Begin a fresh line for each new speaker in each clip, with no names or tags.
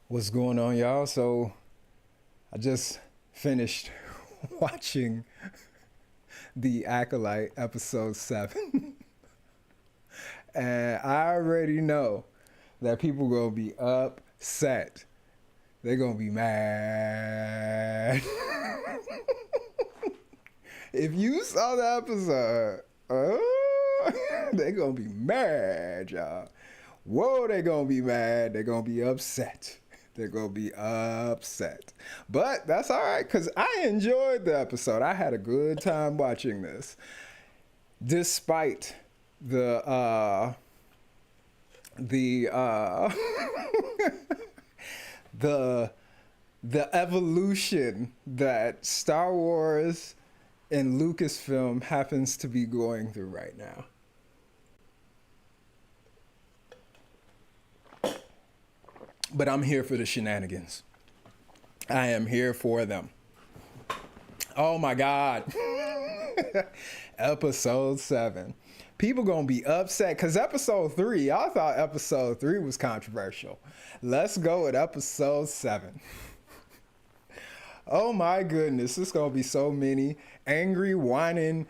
What's going on, y'all? So, I just finished watching the Acolyte episode 7. And I already know that people gonna be upset. They're gonna be mad. If you saw the episode, they're gonna be mad, y'all. Whoa, they're gonna be mad. They're gonna be upset. They're gonna be upset. But that's all right, because I enjoyed the episode. I had a good time watching this. Despite the the the evolution that Star Wars and Lucasfilm happens to be going through right now. But I'm here for the shenanigans. I am here for them. Oh my God. Episode 7. People gonna be upset because episode 3, y'all thought episode 3 was controversial. Let's go with episode 7. Oh my goodness, there's gonna be so many angry, whining,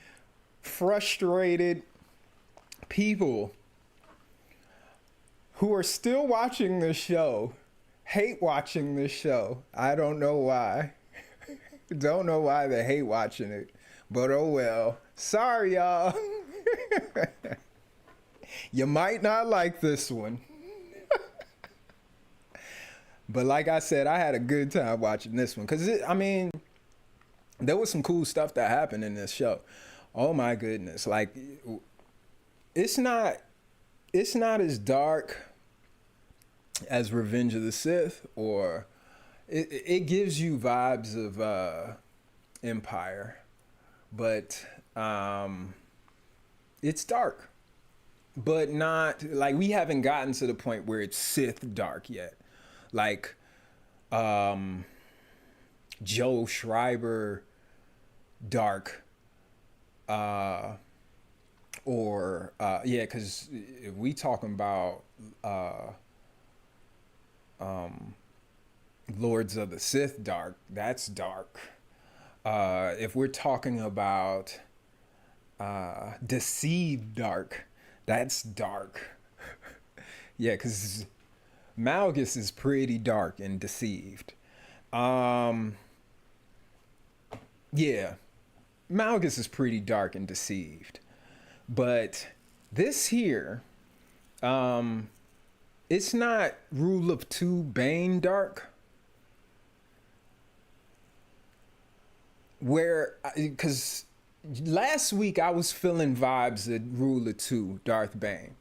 frustrated people who are still watching this show, hate watching this show. I don't know why. Don't know why they hate watching it, but oh well. Sorry, y'all. You might not like this one. But like I said, I had a good time watching this one because, there was some cool stuff that happened in this show. Oh my goodness. Like, it's not as dark as Revenge of the Sith, or it gives you vibes of Empire, but it's dark, but not like, we haven't gotten to the point where it's Sith dark yet, like Joe Schreiber dark, because if we talking about Lords of the Sith dark, that's dark. If we're talking about Deceived dark, that's dark. Yeah, because Malgus is pretty dark and Deceived. Yeah, Malgus is pretty dark and Deceived. But this here, it's not Rule of Two Bane dark. Because last week I was feeling vibes of Rule of Two Darth Bane.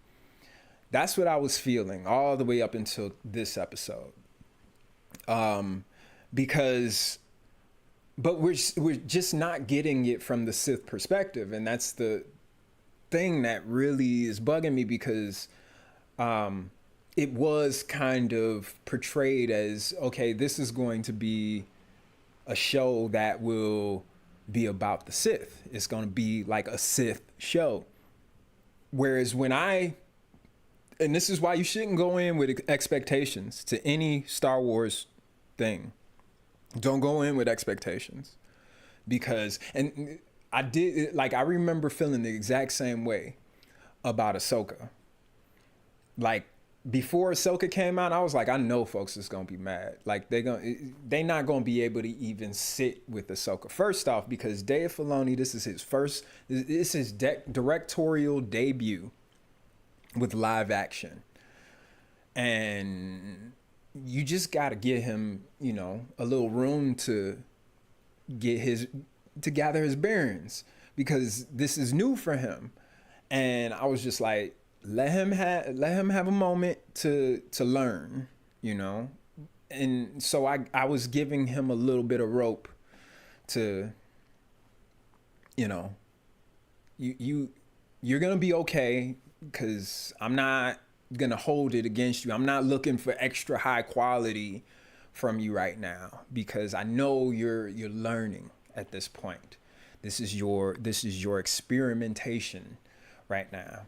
That's what I was feeling all the way up until this episode. But we're just not getting it from the Sith perspective, and that's the thing that really is bugging me, because it was kind of portrayed as, okay, this is going to be a show that will be about the Sith. It's going to be like a Sith show. Whereas and this is why you shouldn't go in with expectations to any Star Wars thing. Don't go in with expectations, because, and I remember feeling the exact same way about Ahsoka. Like, before Ahsoka came out, I was like, I know folks is gonna be mad. Like, they not gonna be able to even sit with Ahsoka. First off, because Dave Filoni, this is his directorial debut with live action, and you just gotta give him, a little room to gather his bearings, because this is new for him. And I was just like, let him have a moment to learn, and so I was giving him a little bit of rope to, you're gonna be okay, because I'm not gonna hold it against you. I'm not looking for extra high quality from you right now, because I know you're learning at this point. This is your experimentation right now.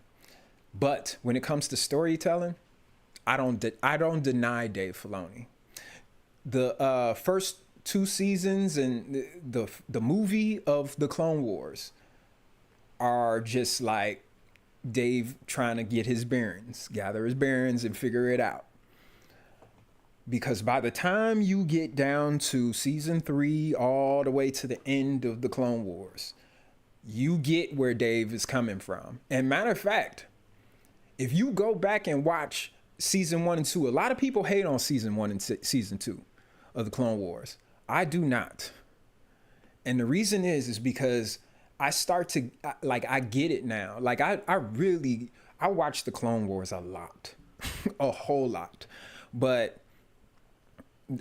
But when it comes to storytelling, I don't deny Dave Filoni. the first two seasons and the movie of the Clone Wars are just like Dave trying to get his bearings, gather his bearings, and figure it out. Because by the time you get down to season 3, all the way to the end of the Clone Wars, you get where Dave is coming from. And matter of fact, if you go back and watch season 1 and 2, a lot of people hate on season 1 and season 2 of the Clone Wars. I do not. And the reason is because I start to, like, I get it now. Like, I watch the Clone Wars a lot, a whole lot. But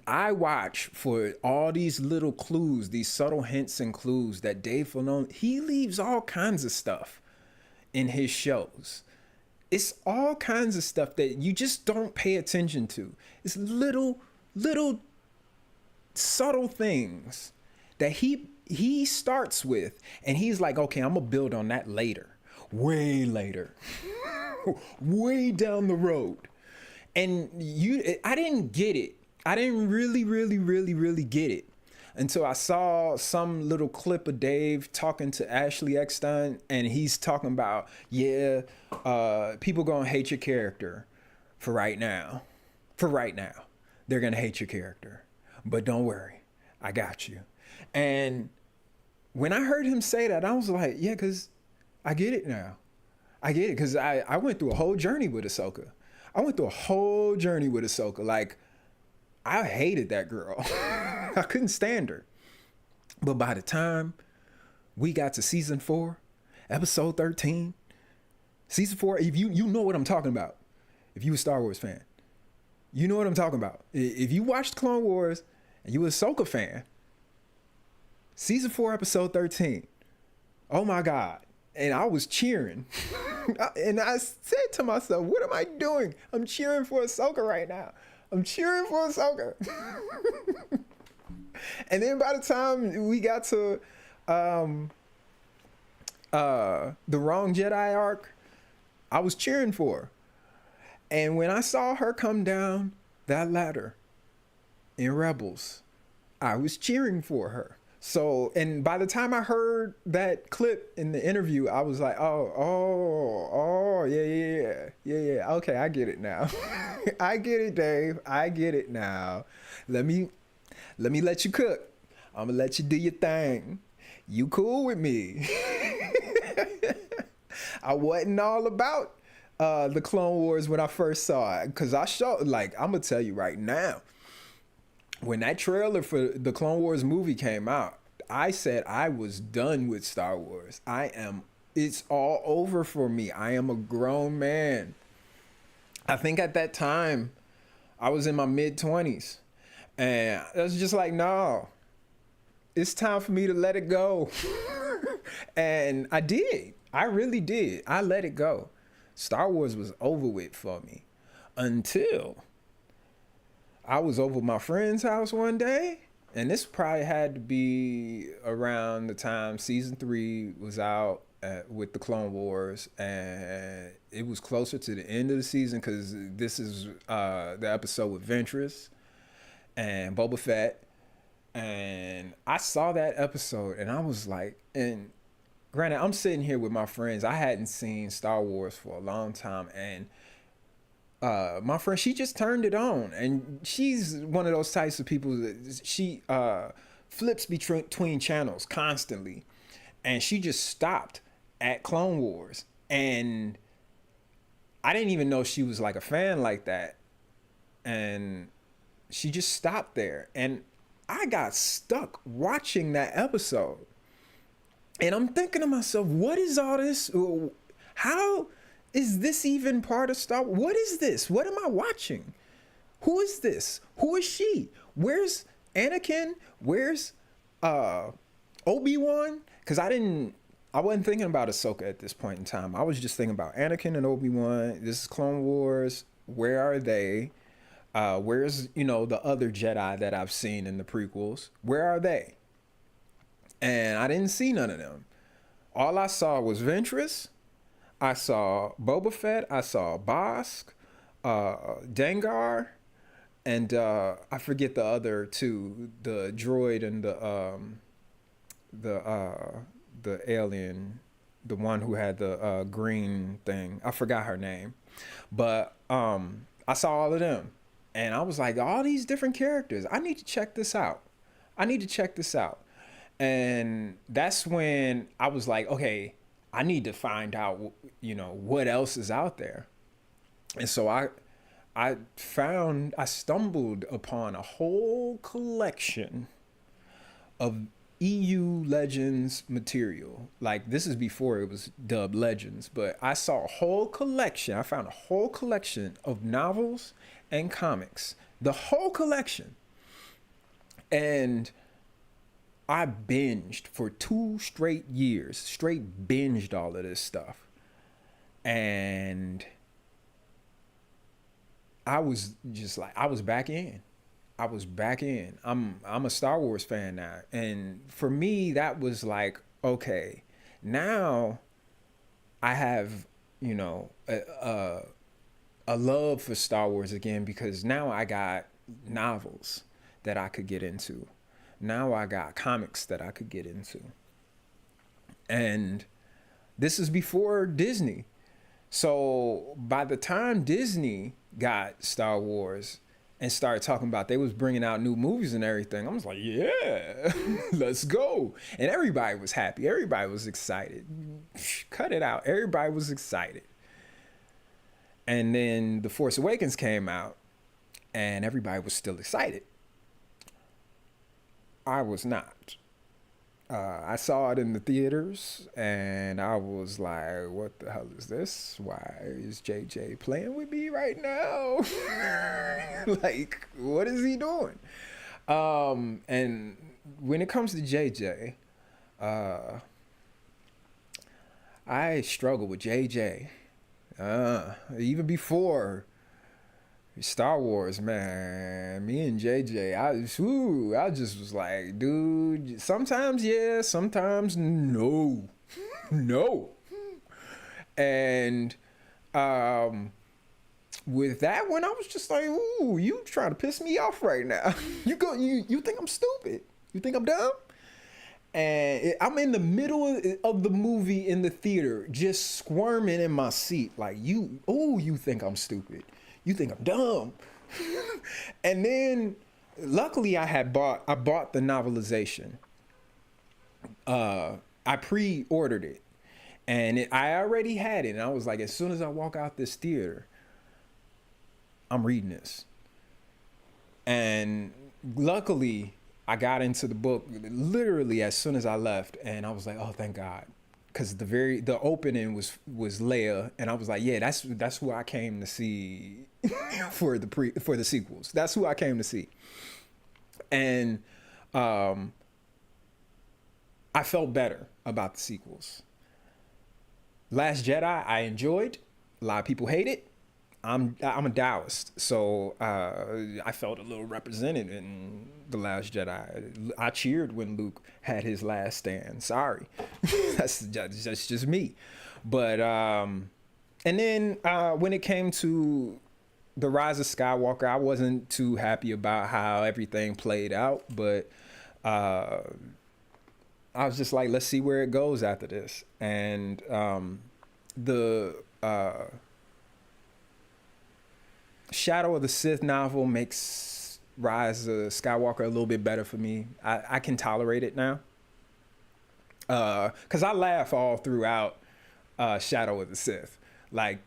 I watch for all these little clues, these subtle hints and clues that Dave Filoni, he leaves all kinds of stuff in his shows. It's all kinds of stuff that you just don't pay attention to. It's little subtle things that he starts with, and he's like, okay, I'm gonna build on that later, way later, way down the road. And I didn't get it. I didn't really get it until I saw some little clip of Dave talking to Ashley Eckstein, and he's talking about, people gonna hate your character for right now. For right now, they're gonna hate your character, but don't worry, I got you. And when I heard him say that, I was like, yeah, because I get it now. I get it, because I went through a whole journey with Ahsoka. Like, I hated that girl. I couldn't stand her. But by the time we got to season 4, episode 13, season 4, if you know what I'm talking about, if you a Star Wars fan, you know what I'm talking about. If you watched Clone Wars and you a Ahsoka fan, season 4, episode 13, oh my God. And I was cheering. And I said to myself, what am I doing? I'm cheering for Ahsoka right now. I'm cheering for Ahsoka. And then by the time we got to the Wrong Jedi arc, I was cheering for her. And when I saw her come down that ladder in Rebels, I was cheering for her. So, and by the time I heard that clip in the interview, I was like, yeah. Okay, I get it now. I get it, Dave. I get it now. Let me let you cook. I'm gonna let you do your thing. You cool with me? I wasn't all about the Clone Wars when I first saw it, because I'm gonna tell you right now, when that trailer for the Clone Wars movie came out, I said I was done with Star Wars. It's all over for me. I am a grown man. I think at that time, I was in my mid-20s. And I was just like, no, it's time for me to let it go. And I did. I really did. I let it go. Star Wars was over with for me until I was over at my friend's house one day, and this probably had to be around the time season 3 was out with the Clone Wars, and it was closer to the end of the season, because this is the episode with Ventress and Boba Fett. And I saw that episode, and I was like, and granted, I'm sitting here with my friends. I hadn't seen Star Wars for a long time, and my friend, she just turned it on, and she's one of those types of people that she flips between channels constantly, and she just stopped at Clone Wars, and I didn't even know she was like a fan like that, and she just stopped there, and I got stuck watching that episode, and I'm thinking to myself, what is all this? How is this even part of Star Wars? What is this? What am I watching? Who is this? Who is she? Where's Anakin? Where's Obi-Wan? Because I wasn't thinking about Ahsoka at this point in time. I was just thinking about Anakin and Obi-Wan. This is Clone Wars. Where are they? Where's, the other Jedi that I've seen in the prequels? Where are they? And I didn't see none of them. All I saw was Ventress. I saw Boba Fett. I saw Bosk, Dengar, and I forget the other two, the droid and the the alien, the one who had the green thing. I forgot her name, but I saw all of them, and I was like, all these different characters. I need to check this out. I need to check this out. And that's when I was like, okay, I need to find out, what else is out there. And so I stumbled upon a whole collection of EU Legends material. Like, this is before it was dubbed Legends, but I saw a whole collection. I found a whole collection of novels and comics, the whole collection. And I binged for 2 straight years, straight binged all of this stuff. And I was just like, I was back in. I was back in. I'm a Star Wars fan now. And for me, that was like, okay, now I have, a love for Star Wars again, because now I got novels that I could get into. Now I got comics that I could get into. And this is before Disney. So by the time Disney got Star Wars and started talking about they was bringing out new movies and everything, I was like, yeah, let's go. And everybody was happy. Everybody was excited. Cut it out. Everybody was excited. And then The Force Awakens came out and everybody was still excited. I was not. I saw it in the theaters and I was like, what the hell is this? Why is JJ playing with me right now? Like, what is he doing? And when it comes to JJ, I struggle with JJ. Even before Star Wars, man, me and JJ, I just was like, dude, sometimes yes, sometimes no. No. And with that one, I was just like, ooh, you trying to piss me off right now. You think I'm stupid? You think I'm dumb? And I'm in the middle of the movie in the theater, just squirming in my seat, like, you think I'm stupid? You think I'm dumb? And then, luckily, I bought the novelization. I pre-ordered it, and I already had it. And I was like, as soon as I walk out this theater, I'm reading this. And luckily, I got into the book literally as soon as I left, and I was like, oh, thank God. Because the opening was Leia, and I was like, yeah, that's who I came to see for the sequels. That's who I came to see. And I felt better about the sequels. Last Jedi, I enjoyed. A lot of people hate it. I'm a Taoist, so I felt a little represented in The Last Jedi. I cheered when Luke had his last stand. Sorry, that's just me. But and then when it came to The Rise of Skywalker, I wasn't too happy about how everything played out, but I was just like, let's see where it goes after this. And the Shadow of the Sith novel makes Rise of Skywalker a little bit better for me. I can tolerate it now. Because I laugh all throughout Shadow of the Sith. Like,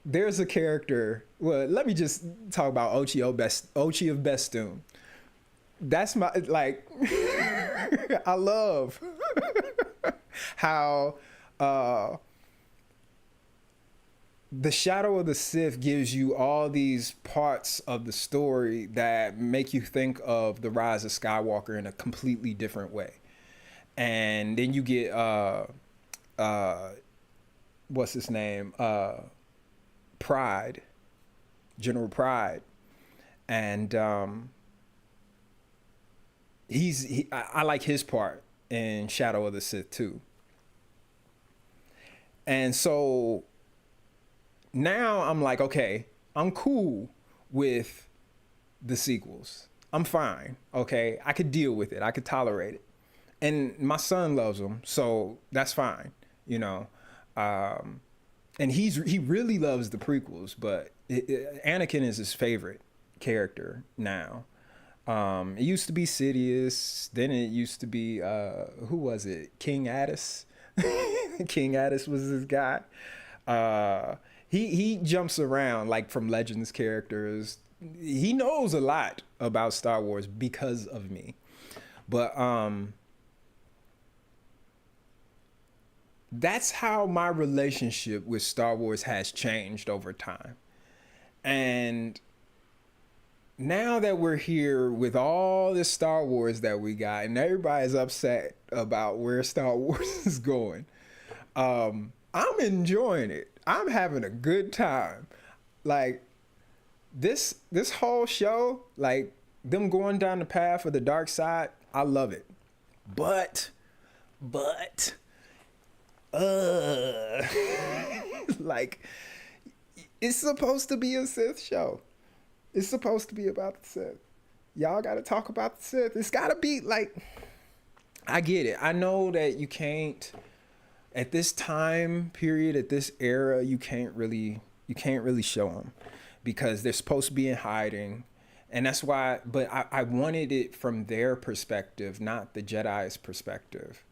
there's a character, well, let me just talk about Ochi of Bestoon. That's my, like, I love how the Shadow of the Sith gives you all these parts of the story that make you think of the Rise of Skywalker in a completely different way. And then you get what's his name? Pride, General Pride. And I like his part in Shadow of the Sith too. And so now I'm like, okay, I'm cool with the sequels. I'm fine. Okay, I could deal with it. I could tolerate it, and my son loves them, so that's fine. You know, and he really loves the prequels, but Anakin is his favorite character now. It used to be Sidious, then it used to be who was it? King Addis. King Addis was this guy. He jumps around like from Legends characters. He knows a lot about Star Wars because of me. But that's how my relationship with Star Wars has changed over time. And now that we're here with all this Star Wars that we got, and everybody's upset about where Star Wars is going, I'm enjoying it. I'm having a good time. Like this whole show, like them going down the path of the dark side, I love it. But like it's supposed to be a Sith show. It's supposed to be about the Sith. Y'all got to talk about the Sith. It's got to be like, I get it. I know that you can't, at this time period, at this era, you can't really show them because they're supposed to be in hiding. And that's why, but I wanted it from their perspective, not the Jedi's perspective.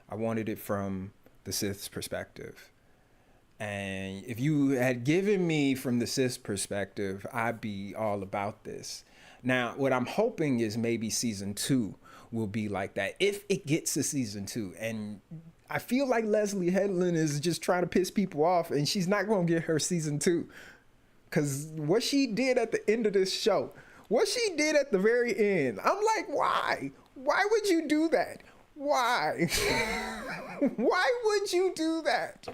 I wanted it from the Sith's perspective. And if you had given me from the Sith's perspective, I'd be all about this. Now, what I'm hoping is maybe season 2 will be like that. If it gets to season 2. And I feel like Leslie Headland is just trying to piss people off, and she's not going to get her season 2. Because what she did at the end of this show, what she did at the very end, I'm like, why? Why would you do that? Why? Why would you do that?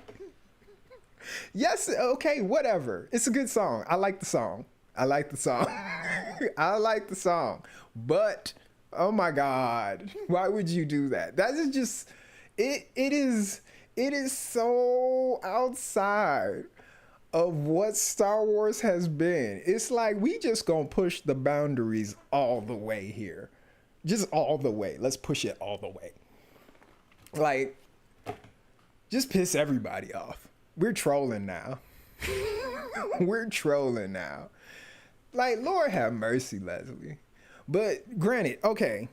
Yes, okay, whatever. It's a good song. I like the song. I like the song. But, oh my God, why would you do that? That is just, it is so outside of what Star Wars has been. It's like we just gonna push the boundaries all the way here. Just all the way. Let's push it all the way. Like, just piss everybody off. We're trolling now. We're trolling now. Like, Lord have mercy, Leslie. But granted, okay.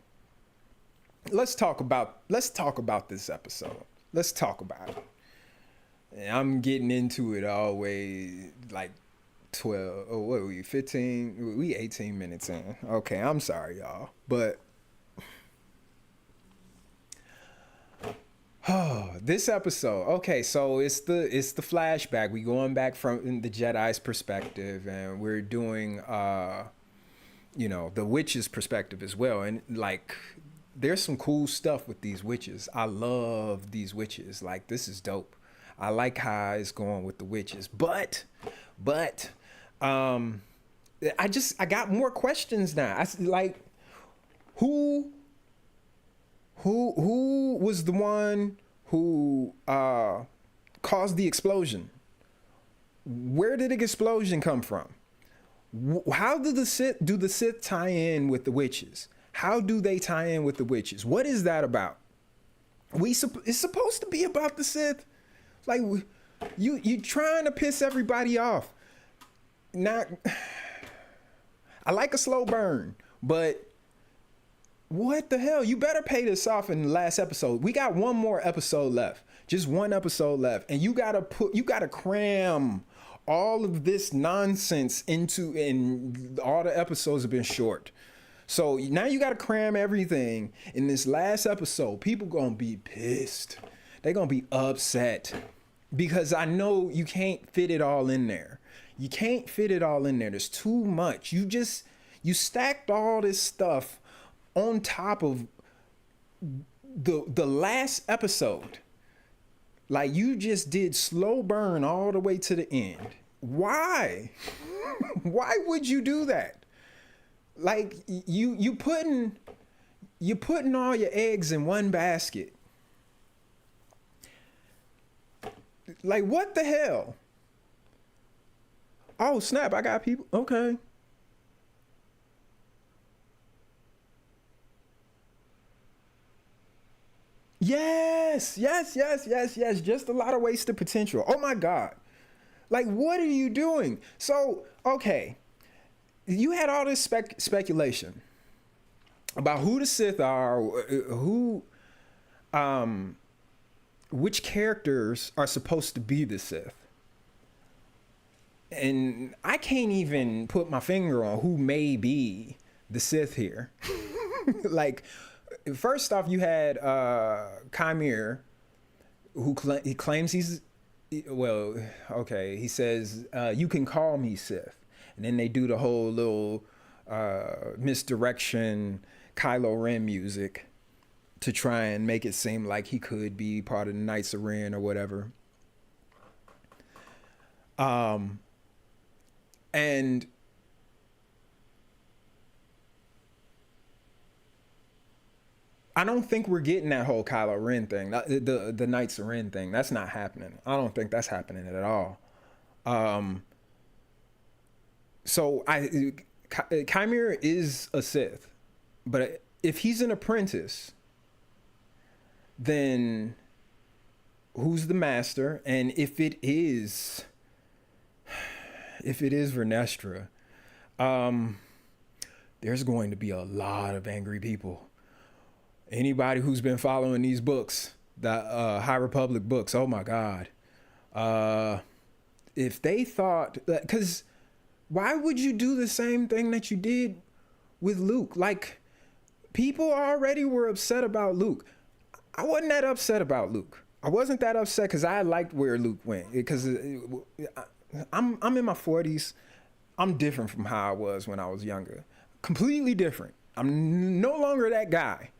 Let's talk about this episode. Let's talk about it. And I'm getting into it always like 12. Oh, what are we? 15? We 18 minutes in. Okay, I'm sorry, y'all. But oh, this episode. Okay, so it's the flashback. We going back from the Jedi's perspective, and we're doing the witch's perspective as well. And like, there's some cool stuff with these witches. I love these witches. Like, this is dope. I like how it's going with the witches. But I got more questions now. Who was the one who caused the explosion? Where did the explosion come from? How do the Sith tie in with the witches? How do they tie in with the witches? What is that about? It's supposed to be about the Sith. Like, you trying to piss everybody off. Not, I like a slow burn, but what the hell? You better pay this off in the last episode. We got one more episode left. Just one episode left. And you gotta cram all of this nonsense and all the episodes have been short. So now you gotta cram everything in this last episode. People gonna be pissed. They're gonna be upset. Because I know you can't fit it all in there. You can't fit it all in there. There's too much. You stacked all this stuff on top of the last episode. Like, you just did slow burn all the way to the end. Why? Why would you do that? Like, you putting all your eggs in one basket. Like, what the hell? Oh, snap, I got people. Okay. Yes, yes, yes, yes, yes. Just a lot of wasted potential. Oh my God. Like, what are you doing? So, okay, you had all this speculation about who the Sith are, who, which characters are supposed to be the Sith. And I can't even put my finger on who may be the Sith here. Like, first off, you had Chimere, who he claims he's, well, okay, he says, you can call me Sith. And then they do the whole little misdirection Kylo Ren music to try and make it seem like he could be part of the Knights of Ren or whatever. And I don't think we're getting that whole Kylo Ren thing, the Knights of Ren thing. That's not happening. I don't think that's happening at all. So Chimera is a Sith, but if he's an apprentice, then who's the master? And if it is Vernestra, there's going to be a lot of angry people. Anybody who's been following these books, the High Republic books, oh my God. If they thought, because why would you do the same thing that you did with Luke? Like, people already were upset about Luke. I wasn't that upset about Luke. I wasn't that upset because I liked where Luke went. Because I'm in my 40s. I'm different from how I was when I was younger. Completely different. I'm no longer that guy.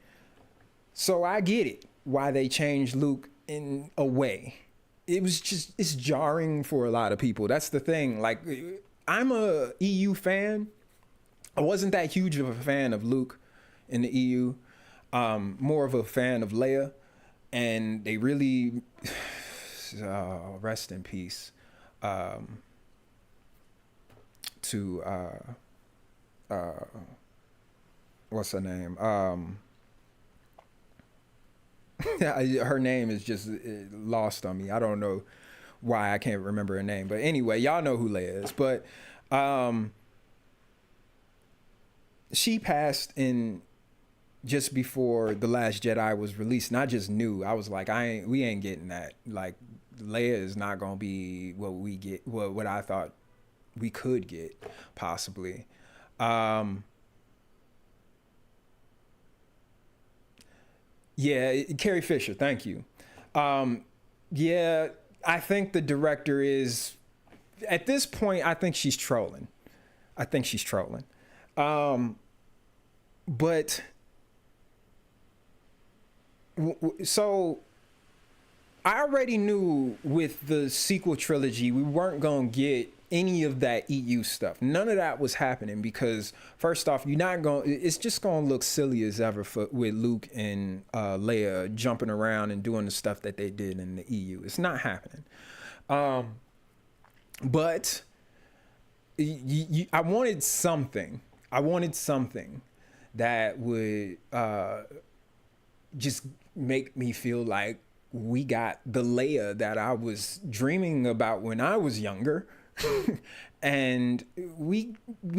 So I get it, why they changed Luke in a way. It was just, it's jarring for a lot of people. That's the thing. Like, I'm a EU fan. I wasn't that huge of a fan of Luke in the EU. More of a fan of Leia. And they really, rest in peace, to, what's her name? Her name is just lost on me. I don't know why I can't remember her name. But anyway, y'all know who Leia is. But she passed in just before The Last Jedi was released. And I just knew. I was like, we ain't getting that. Like, Leia is not going to be what we get, what I thought we could get, possibly. Yeah, Carrie Fisher, thank you. Yeah, I think the director is, at this point, I think she's trolling. But, so, I already knew with the sequel trilogy, we weren't going to get any of that EU stuff. None of that was happening because, first off, it's just going to look silly as ever with Luke and Leia jumping around and doing the stuff that they did in the EU. It's not happening. But I wanted something. That would just make me feel like we got the Leia that I was dreaming about when I was younger. And we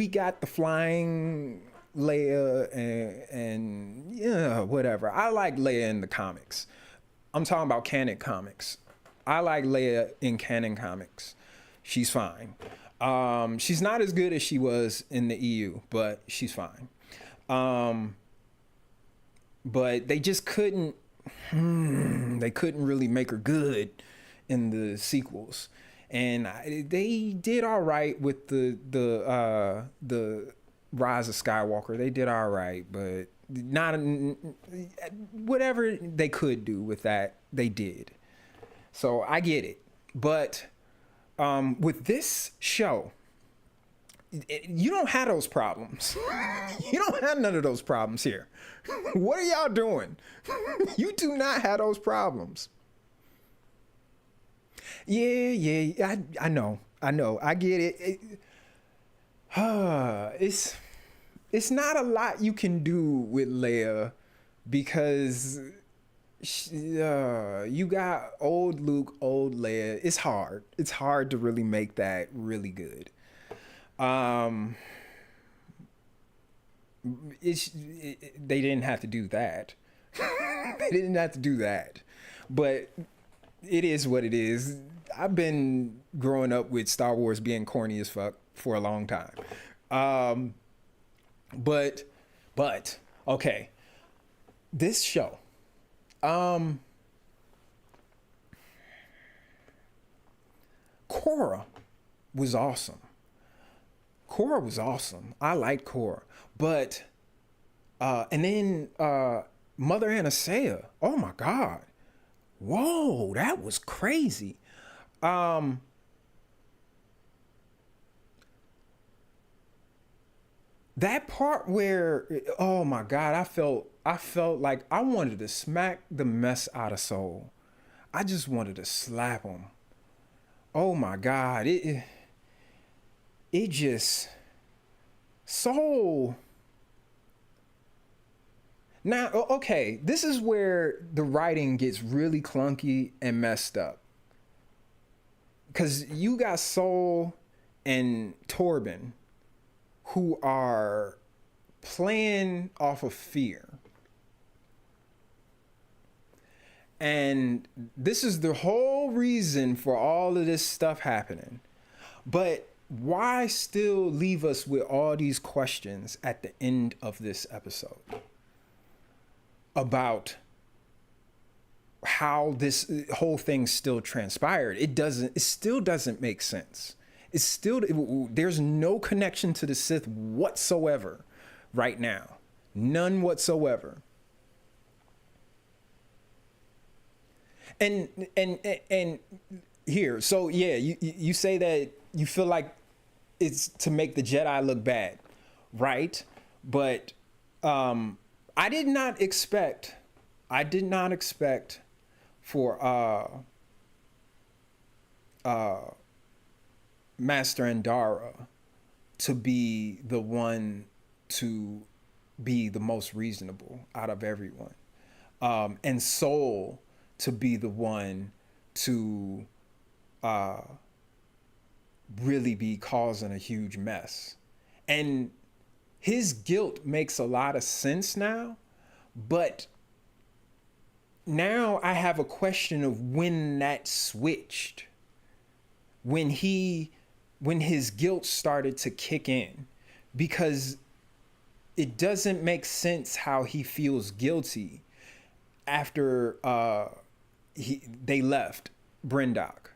got the flying Leia and yeah, whatever. I like Leia in the comics. I'm talking about canon comics. I like Leia in canon comics. She's fine. She's not as good as she was in the EU, but she's fine. But they just couldn't. They couldn't really make her good in the sequels. And they did all right with the Rise of Skywalker. They did all right, but not whatever they could do with that, they did. So I get it. But with this show, you don't have those problems. You don't have none of those problems here. What are y'all doing? You do not have those problems. Yeah, I know. I get it. It's not a lot you can do with Leia because You got old Luke, old Leia. It's hard. It's hard to really make that really good. Um, they didn't have to do that. They didn't have to do that, but it is what it is. I've been growing up with Star Wars being corny as fuck for a long time. Um, but, but okay, this show. Um, Korra was awesome. Korra was awesome. I like Korra, but and then Mother Anastasia. Oh my God! Whoa, that was crazy. Um, that part where, oh my God, I felt like I wanted to smack the mess out of Soul. I just wanted to slap him. Oh my God, it just Soul. Now, okay, this is where the writing gets really clunky and messed up. Because you got Soul and Torben who are playing off of fear. And this is the whole reason for all of this stuff happening. But why still leave us with all these questions at the end of this episode about how this whole thing still transpired? It still doesn't make sense. There's no connection to the Sith whatsoever right now. None whatsoever. And here, so yeah, you say that you feel like it's to make the Jedi look bad, right? But I did not expect for Master Andara to be the one to be the most reasonable out of everyone, and Soul to be the one to really be causing a huge mess. And his guilt makes a lot of sense now, but now I have a question of when that switched, when his guilt started to kick in, because it doesn't make sense how he feels guilty after they left Brindok.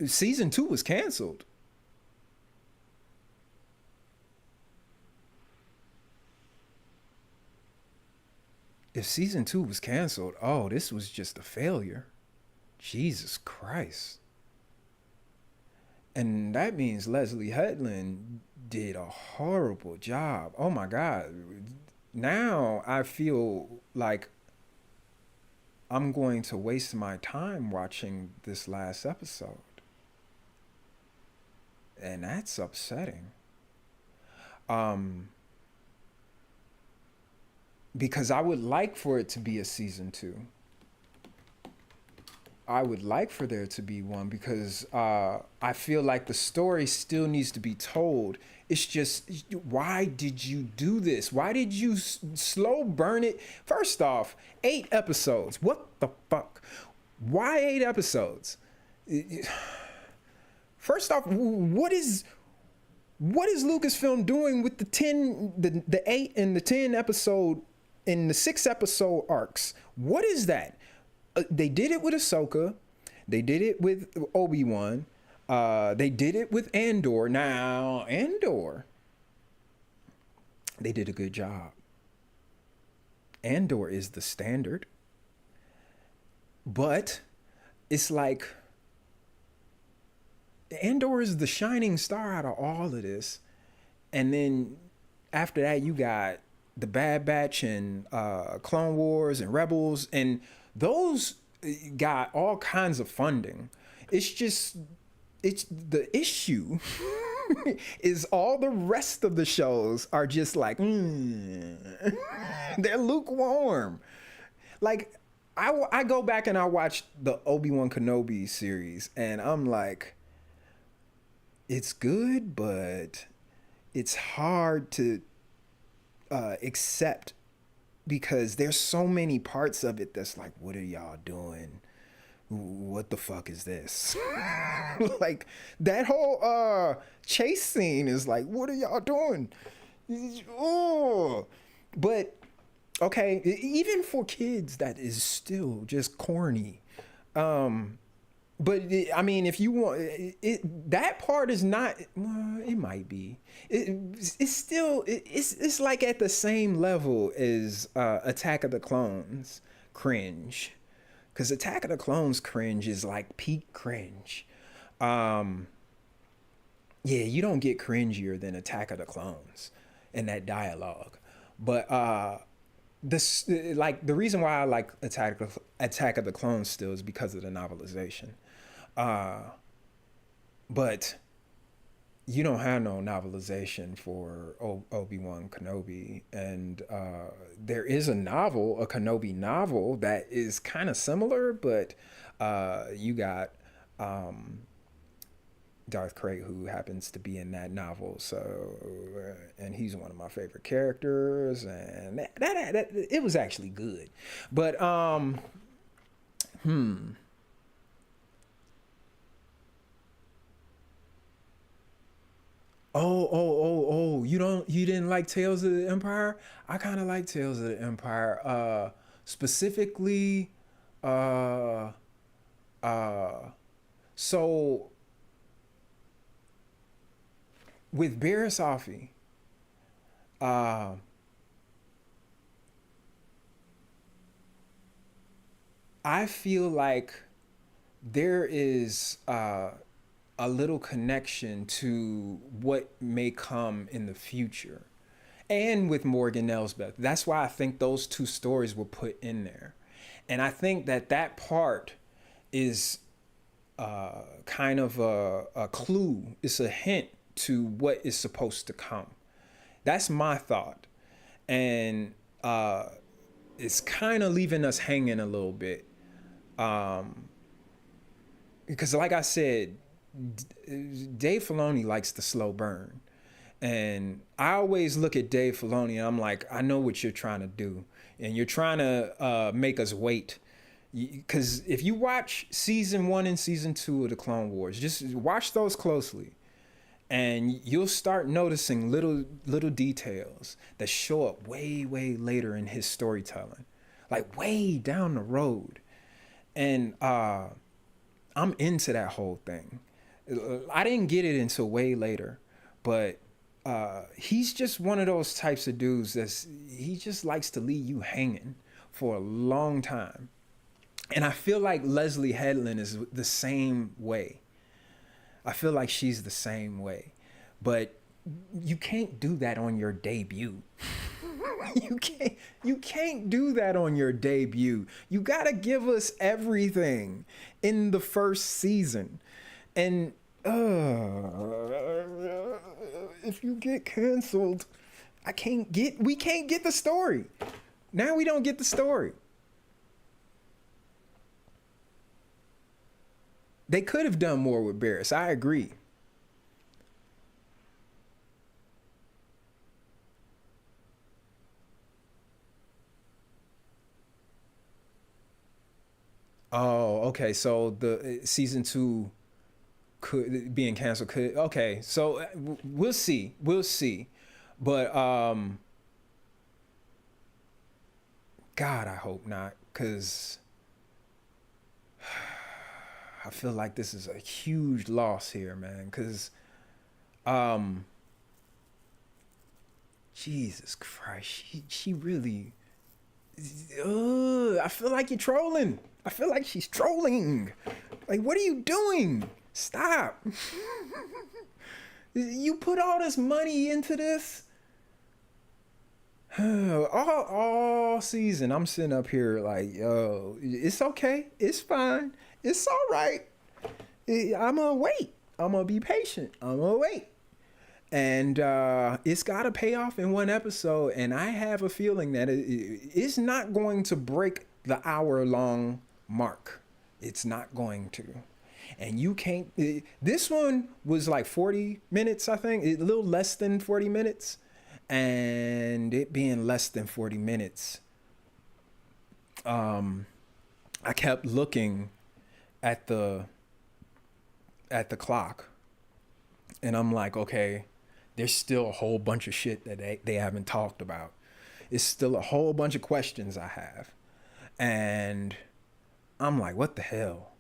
Season 2 was canceled. If season 2 was canceled, oh, this was just a failure. Jesus Christ. And that means Leslie Hetland did a horrible job. Oh my God. Now I feel like I'm going to waste my time watching this last episode. And that's upsetting. Because I would like for it to be a season 2. I would like for there to be one because I feel like the story still needs to be told. It's just, why did you do this? Why did you slow burn it? First off, 8 episodes. What the fuck? Why 8 episodes? First off, what is Lucasfilm doing with the 8 and the 10 episode in the 6 episode arcs? What is that? They did it with Ahsoka. They did it with Obi-Wan. They did it with Andor. Now, Andor, they did a good job. Andor is the standard. But it's like Andor is the shining star out of all of this. And then after that, you got the Bad Batch and Clone Wars and Rebels, and those got all kinds of funding. It's the issue is all the rest of the shows are just like, they're lukewarm. Like, I go back and I watch the Obi-Wan Kenobi series, and I'm like, it's good, but it's hard to accept because there's so many parts of it that's like, what are y'all doing? What the fuck is this? Like, that whole chase scene is like, what are y'all doing? Oh, but okay, even for kids, that is still just corny. But I mean, if you want that part is not. Well, it might be. It's still. It's like at the same level as Attack of the Clones cringe, because Attack of the Clones cringe is like peak cringe. Yeah, you don't get cringier than Attack of the Clones in that dialogue. But this, like, the reason why I like Attack of the Clones still is because of the novelization. But you don't have no novelization for Obi-Wan Kenobi, and there is a novel, a Kenobi novel that is kind of similar, but you got Darth Craig, who happens to be in that novel, so and he's one of my favorite characters, and that it was actually good, but you didn't like Tales of the Empire? I kind of like Tales of the Empire. Specifically, so with Barriss Offee, I feel like there is a little connection to what may come in the future, and with Morgan Elsbeth. That's why I think those two stories were put in there, and I think that part is kind of a clue. It's a hint to what is supposed to come. That's my thought, and it's kind of leaving us hanging a little bit, because, like I said, Dave Filoni likes the slow burn, and I always look at Dave Filoni and I'm like, I know what you're trying to do, and you're trying to make us wait. Because if you watch season 1 and season 2 of the Clone Wars, just watch those closely, and you'll start noticing little details that show up way later in his storytelling, like way down the road, and I'm into that whole thing. I didn't get it until way later, but he's just one of those types of dudes he just likes to leave you hanging for a long time. And I feel like Leslie Headland is the you way. I feel like she's the same way. But you can't do that on your debut. You can't do that on your debut. You gotta give us everything in the first season. And if you get canceled, we can't get the story. Now we don't get the story. They could have done more with Barriss. I agree. Oh, okay. So the season 2 could being canceled could, okay. So we'll see. But God, I hope not, cuz I feel like this is a huge loss here, man, cuz Jesus Christ, she really I feel like you're trolling. I feel like she's trolling. Like, what are you doing? Stop. You put all this money into this. all season, I'm sitting up here like, yo, it's okay. It's fine. It's all right. I'm going to wait. I'm going to be patient. I'm going to wait. and it's got to pay off in one episode. And I have a feeling that it's not going to break the hour-long mark. It's not going to. And you can't. This one was like 40 minutes, I think, a little less than 40 minutes. And it being less than 40 minutes, I kept looking at the clock, and I'm like, okay, there's still a whole bunch of shit that they haven't talked about. It's still a whole bunch of questions I have, and I'm like, what the hell?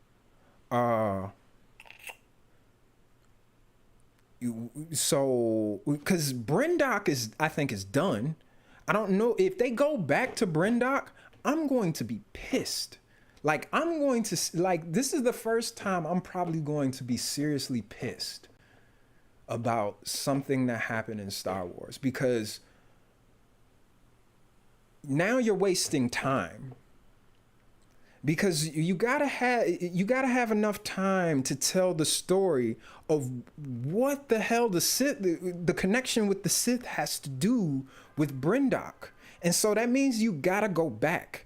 So because Brendock I think is done. I don't know if they go back to Brendock, I'm going to be pissed. Like, I'm going to, like, this is the first time I'm probably going to be seriously pissed about something that happened in Star Wars, because now you're wasting time. Because you gotta have enough time to tell the story of what the hell the Sith, the connection with the Sith has to do with Brendock. And so that means you gotta go back.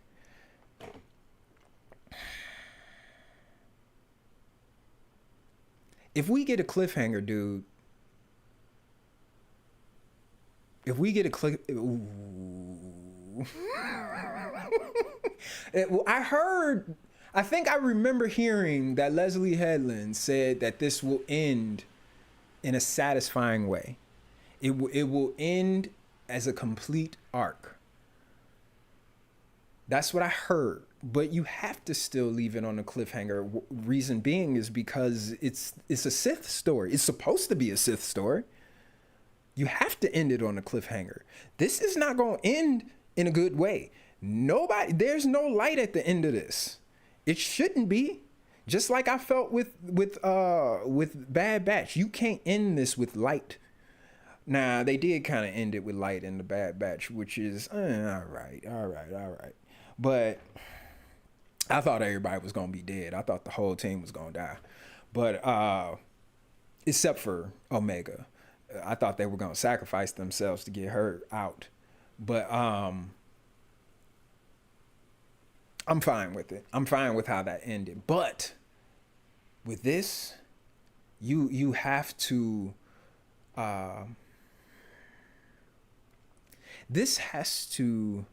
If we get a cliffhanger, dude. If we get a cliff, I think I remember hearing that Leslie Headland said that this will end in a satisfying way. It will end as a complete arc. That's what I heard. But you have to still leave it on a cliffhanger. Reason being is because it's a Sith story. It's supposed to be a Sith story. You have to end it on a cliffhanger. This is not going to end in a good way. There's no light at the end of this. It shouldn't be. Just like I felt with Bad Batch. You can't end this with light. Nah, they did kind of end it with light in the Bad Batch, which is all right. But I thought everybody was gonna be dead. I thought the whole team was gonna die. But except for Omega. I thought they were gonna sacrifice themselves to get her out. But I'm fine with it. I'm fine with how that ended. But with this, you have to this has to,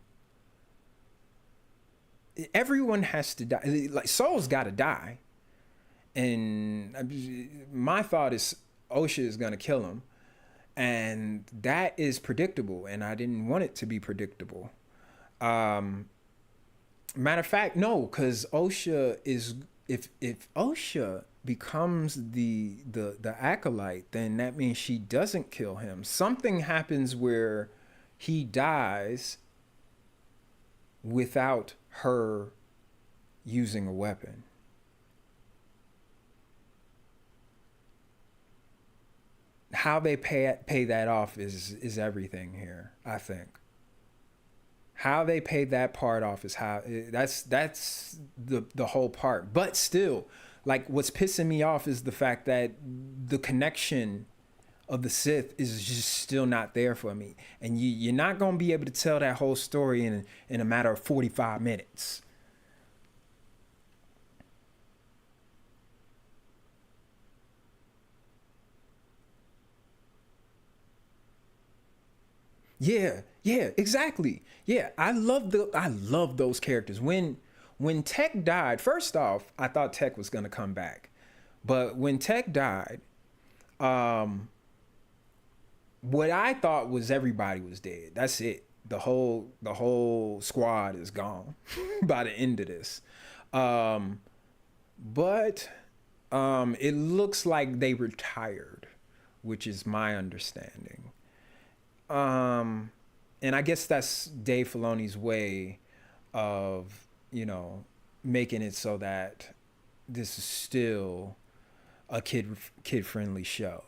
everyone has to die. Like, Soul's got to die. And my thought is Osha is going to kill him. And that is predictable. And I didn't want it to be predictable. Matter of fact, no, because Osha is, if Osha becomes the Acolyte, then that means she doesn't kill him. Something happens where he dies without her using a weapon. How they pay that off is everything here, I think. How they pay that part off is how that's the whole part. But still, like, what's pissing me off is the fact that the connection of the Sith is just still not there for me. And you're not going to be able to tell that whole story in a matter of 45 minutes. Yeah, exactly. Yeah, I love those characters. When Tech died, first off, I thought Tech was gonna come back. But when Tech died, what I thought was everybody was dead. That's it. The whole squad is gone by the end of this. But it looks like they retired, which is my understanding. And I guess that's Dave Filoni's way of, making it so that this is still a kid-friendly show.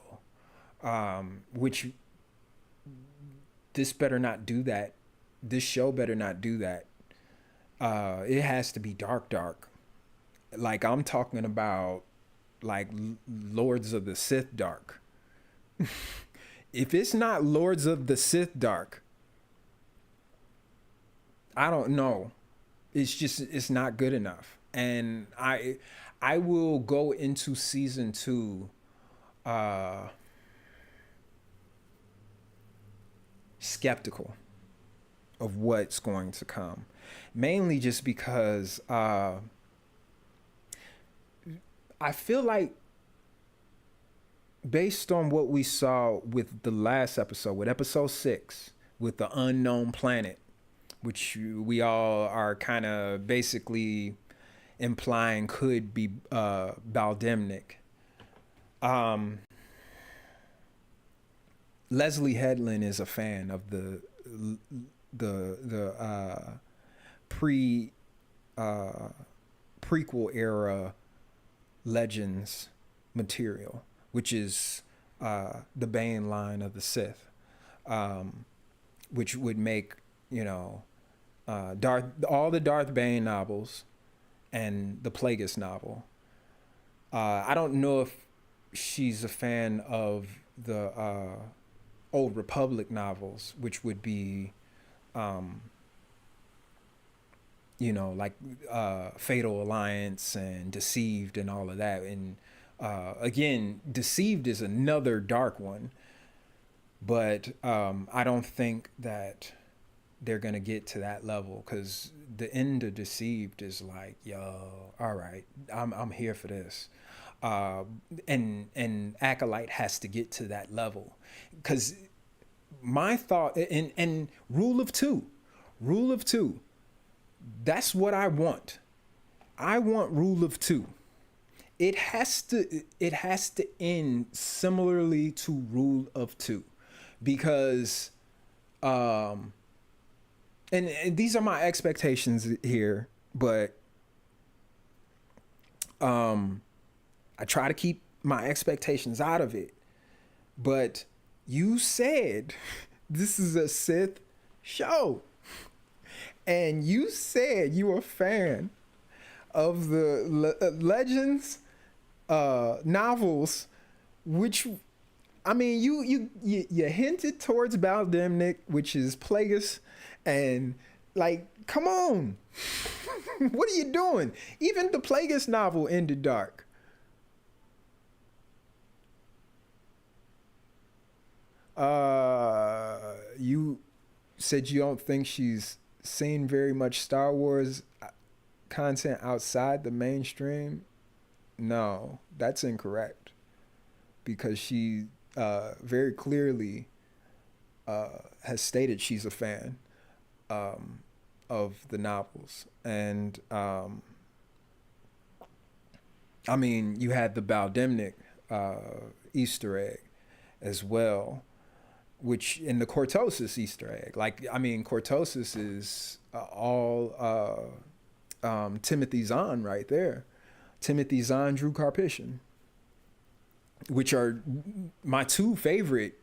Which this better not do that. This show better not do that. It has to be dark. Like, I'm talking about, like, Lords of the Sith dark. If it's not Lords of the Sith Dark, I don't know. It's just it's not good enough. And I will go into season 2 uh skeptical of what's going to come. Mainly just because I feel like based on what we saw with the last episode, with episode 6, with the unknown planet, which we all are kind of basically implying could be Baldemnik. Leslie Headland is a fan of the pre prequel era Legends material, which is the Bane line of the Sith, which would make, you know, all the Darth Bane novels and the Plagueis novel. I don't know if she's a fan of the Old Republic novels, which would be, you know, like Fatal Alliance and Deceived and all of that. And again, Deceived is another dark one, but I don't think that they're gonna get to that level, because the end of Deceived is like, yo, all right, I'm here for this. And Acolyte has to get to that level, because my thought, and rule of two, that's what I want. I want rule of 2. It has to end similarly to rule of 2, because and these are my expectations here, but I try to keep my expectations out of it. But you said this is a Sith show, and you said you were a fan of the Legends novels, which, I mean, you hinted towards Baldemnik, which is Plagueis, and like, come on, what are you doing? Even the Plagueis novel ended dark. You said you don't think she's seen very much Star Wars content outside the mainstream. No, that's incorrect, because she very clearly has stated she's a fan of the novels. And I mean, you had the Baldemnik Easter egg as well, which in the Cortosis Easter egg, like, I mean, Cortosis is all Timothy Zahn right there. Timothy Zahn, Drew Karpyshyn, which are my 2 favorite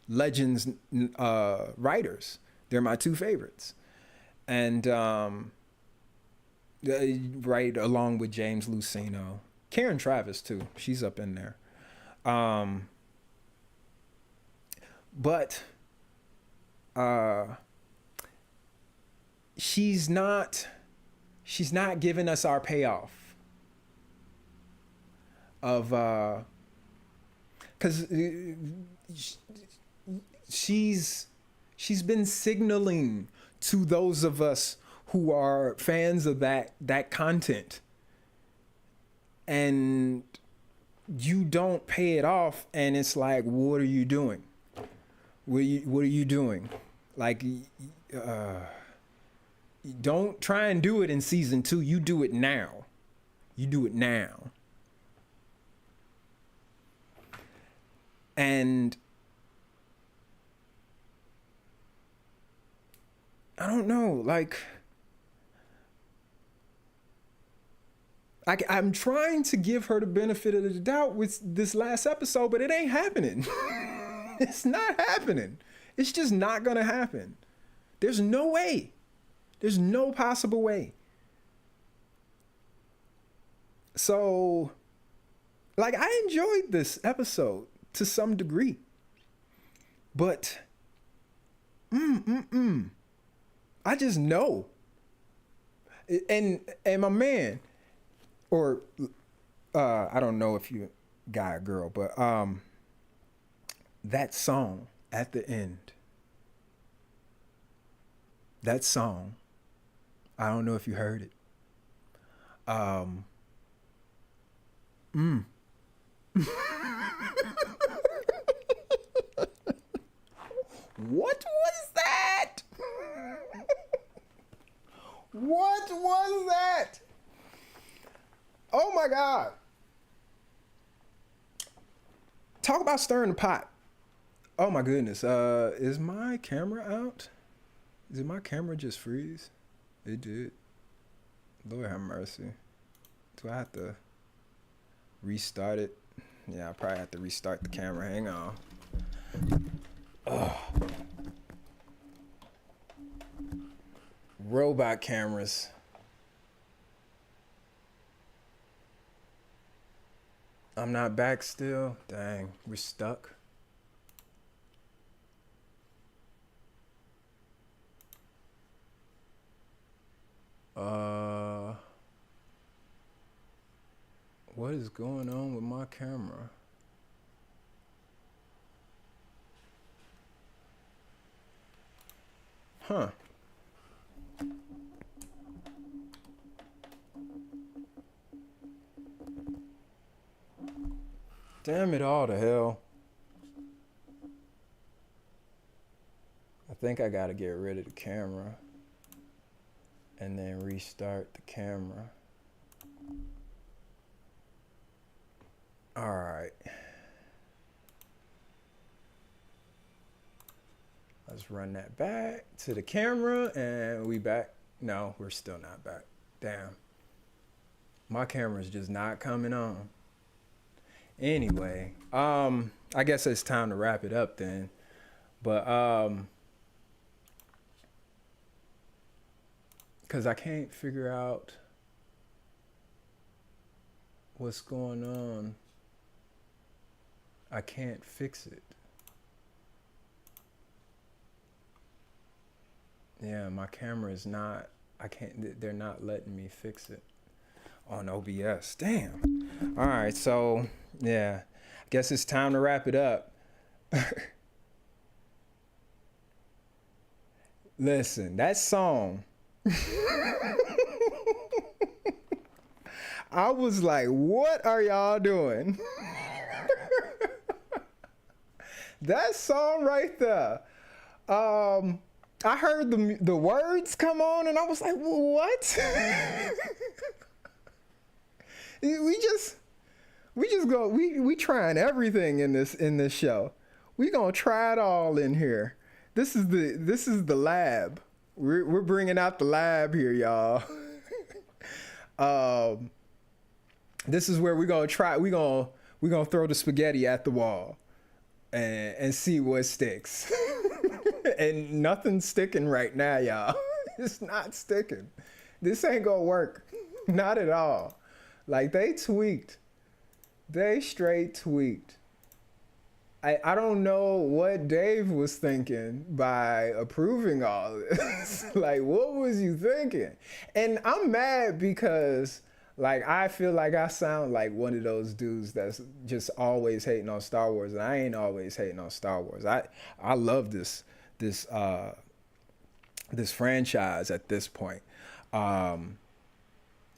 Legends writers. They're my 2 favorites. And right along with James Luceno. Karen Travis, too. She's up in there. But she's not giving us our payoff of because she's been signaling to those of us who are fans of that content, and you don't pay it off, and it's like, what are you doing? What are you doing? Like, don't try and do it in season 2. You do it now. And I don't know, like, I'm trying to give her the benefit of the doubt with this last episode, but it ain't happening. It's not happening. It's just not gonna happen. There's no way. There's no possible way. So, like, I enjoyed this episode to some degree. But I just know. And my man, or I don't know if you guy or girl, but that song at the end, that song, I don't know if you heard it. Um, mm. What was that? What was that? Oh my God. Talk about stirring the pot. Oh my goodness. Is my camera out? Did my camera just freeze? It did. Lord have mercy. Do I have to restart it? Yeah, I probably have to restart the camera. Hang on. Ugh. Robot cameras. I'm not back still. Dang, we're stuck. What is going on with my camera? Huh. Damn it all to hell. I think I gotta get rid of the camera and then restart the camera. All right. Let's run that back to the camera and we back. No, we're still not back. Damn. My camera's just not coming on. Anyway, I guess it's time to wrap it up then. But cuz I can't figure out what's going on. I can't fix it. Yeah, my camera is not, I can't, they're not letting me fix it on OBS. Damn. All right, so yeah, I guess it's time to wrap it up. Listen, that song, I was like, what are y'all doing? That song right there. I heard the words come on and I was like, what? we trying everything in this show. We gonna try it all in here. This is the lab. We're bringing out the lab here, y'all. This is where we're gonna try. We're gonna throw the spaghetti at the wall and see what sticks. And nothing's sticking right now, y'all. It's not sticking. This ain't gonna work. Not at all. Like they tweaked. They straight tweaked. I don't know what Dave was thinking by approving all this. Like, what was you thinking? And I'm mad because, like, I feel like I sound like one of those dudes that's just always hating on Star Wars, and I ain't always hating on Star Wars. I love this franchise at this point,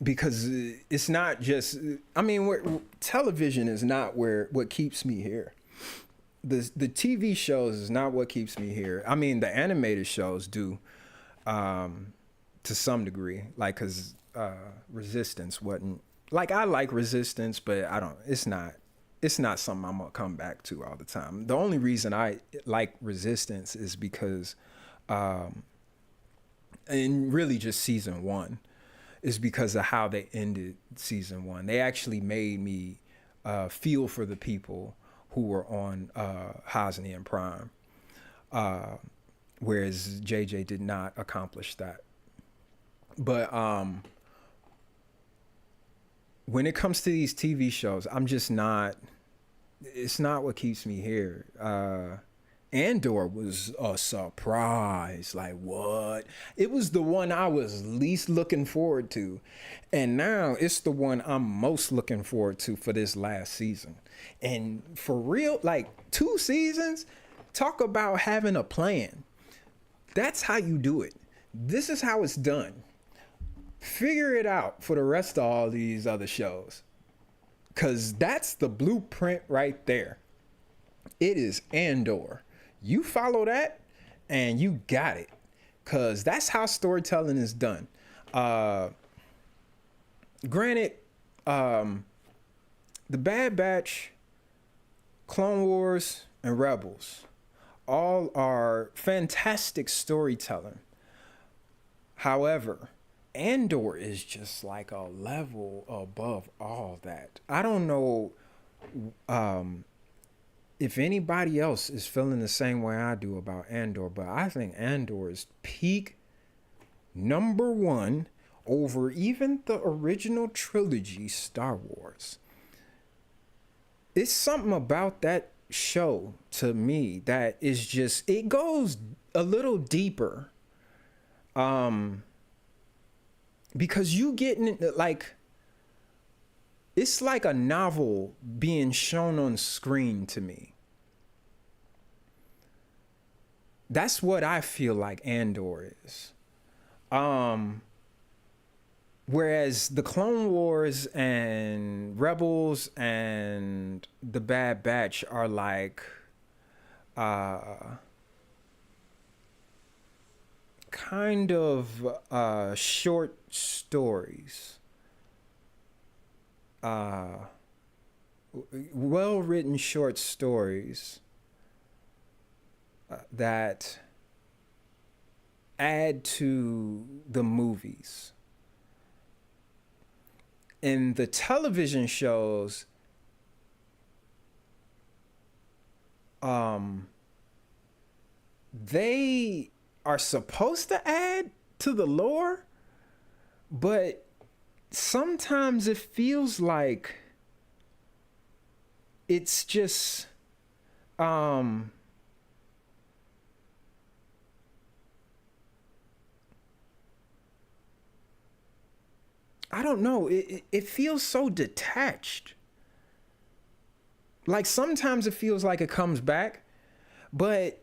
because it's not just. I mean, television is not what keeps me here. The TV shows is not what keeps me here. I mean, the animated shows do, to some degree, like, cause Resistance wasn't, like, I like Resistance, but I don't. It's not something I'm gonna come back to all the time. The only reason I like Resistance is because, and really just season 1, is because of how they ended season 1. They actually made me feel for the people who were on Hosnian Prime, whereas JJ did not accomplish that. But when it comes to these TV shows, I'm just not. It's not what keeps me here. Andor was a surprise. Like, what? It was the one I was least looking forward to. And now it's the one I'm most looking forward to for this last season. And for real, like 2 seasons, talk about having a plan. That's how you do it. This is how it's done. Figure it out for the rest of all these other shows. Because that's the blueprint right there. It is Andor. You follow that and you got it. Because that's how storytelling is done. Granted, The Bad Batch, Clone Wars, and Rebels all are fantastic storytelling. However, Andor is just like a level above all that. I don't know if anybody else is feeling the same way I do about Andor, but I think Andor is peak #1 over even the original trilogy Star Wars. It's something about that show to me that is just, it goes a little deeper. Because you getting like, it's like a novel being shown on screen to me. That's what I feel like Andor is. Whereas the Clone Wars and Rebels and the Bad Batch are like kind of short stories. Well-written short stories that add to the movies. In the television shows, they are supposed to add to the lore, but sometimes it feels like it's just I don't know. It feels so detached. Like sometimes it feels like it comes back, but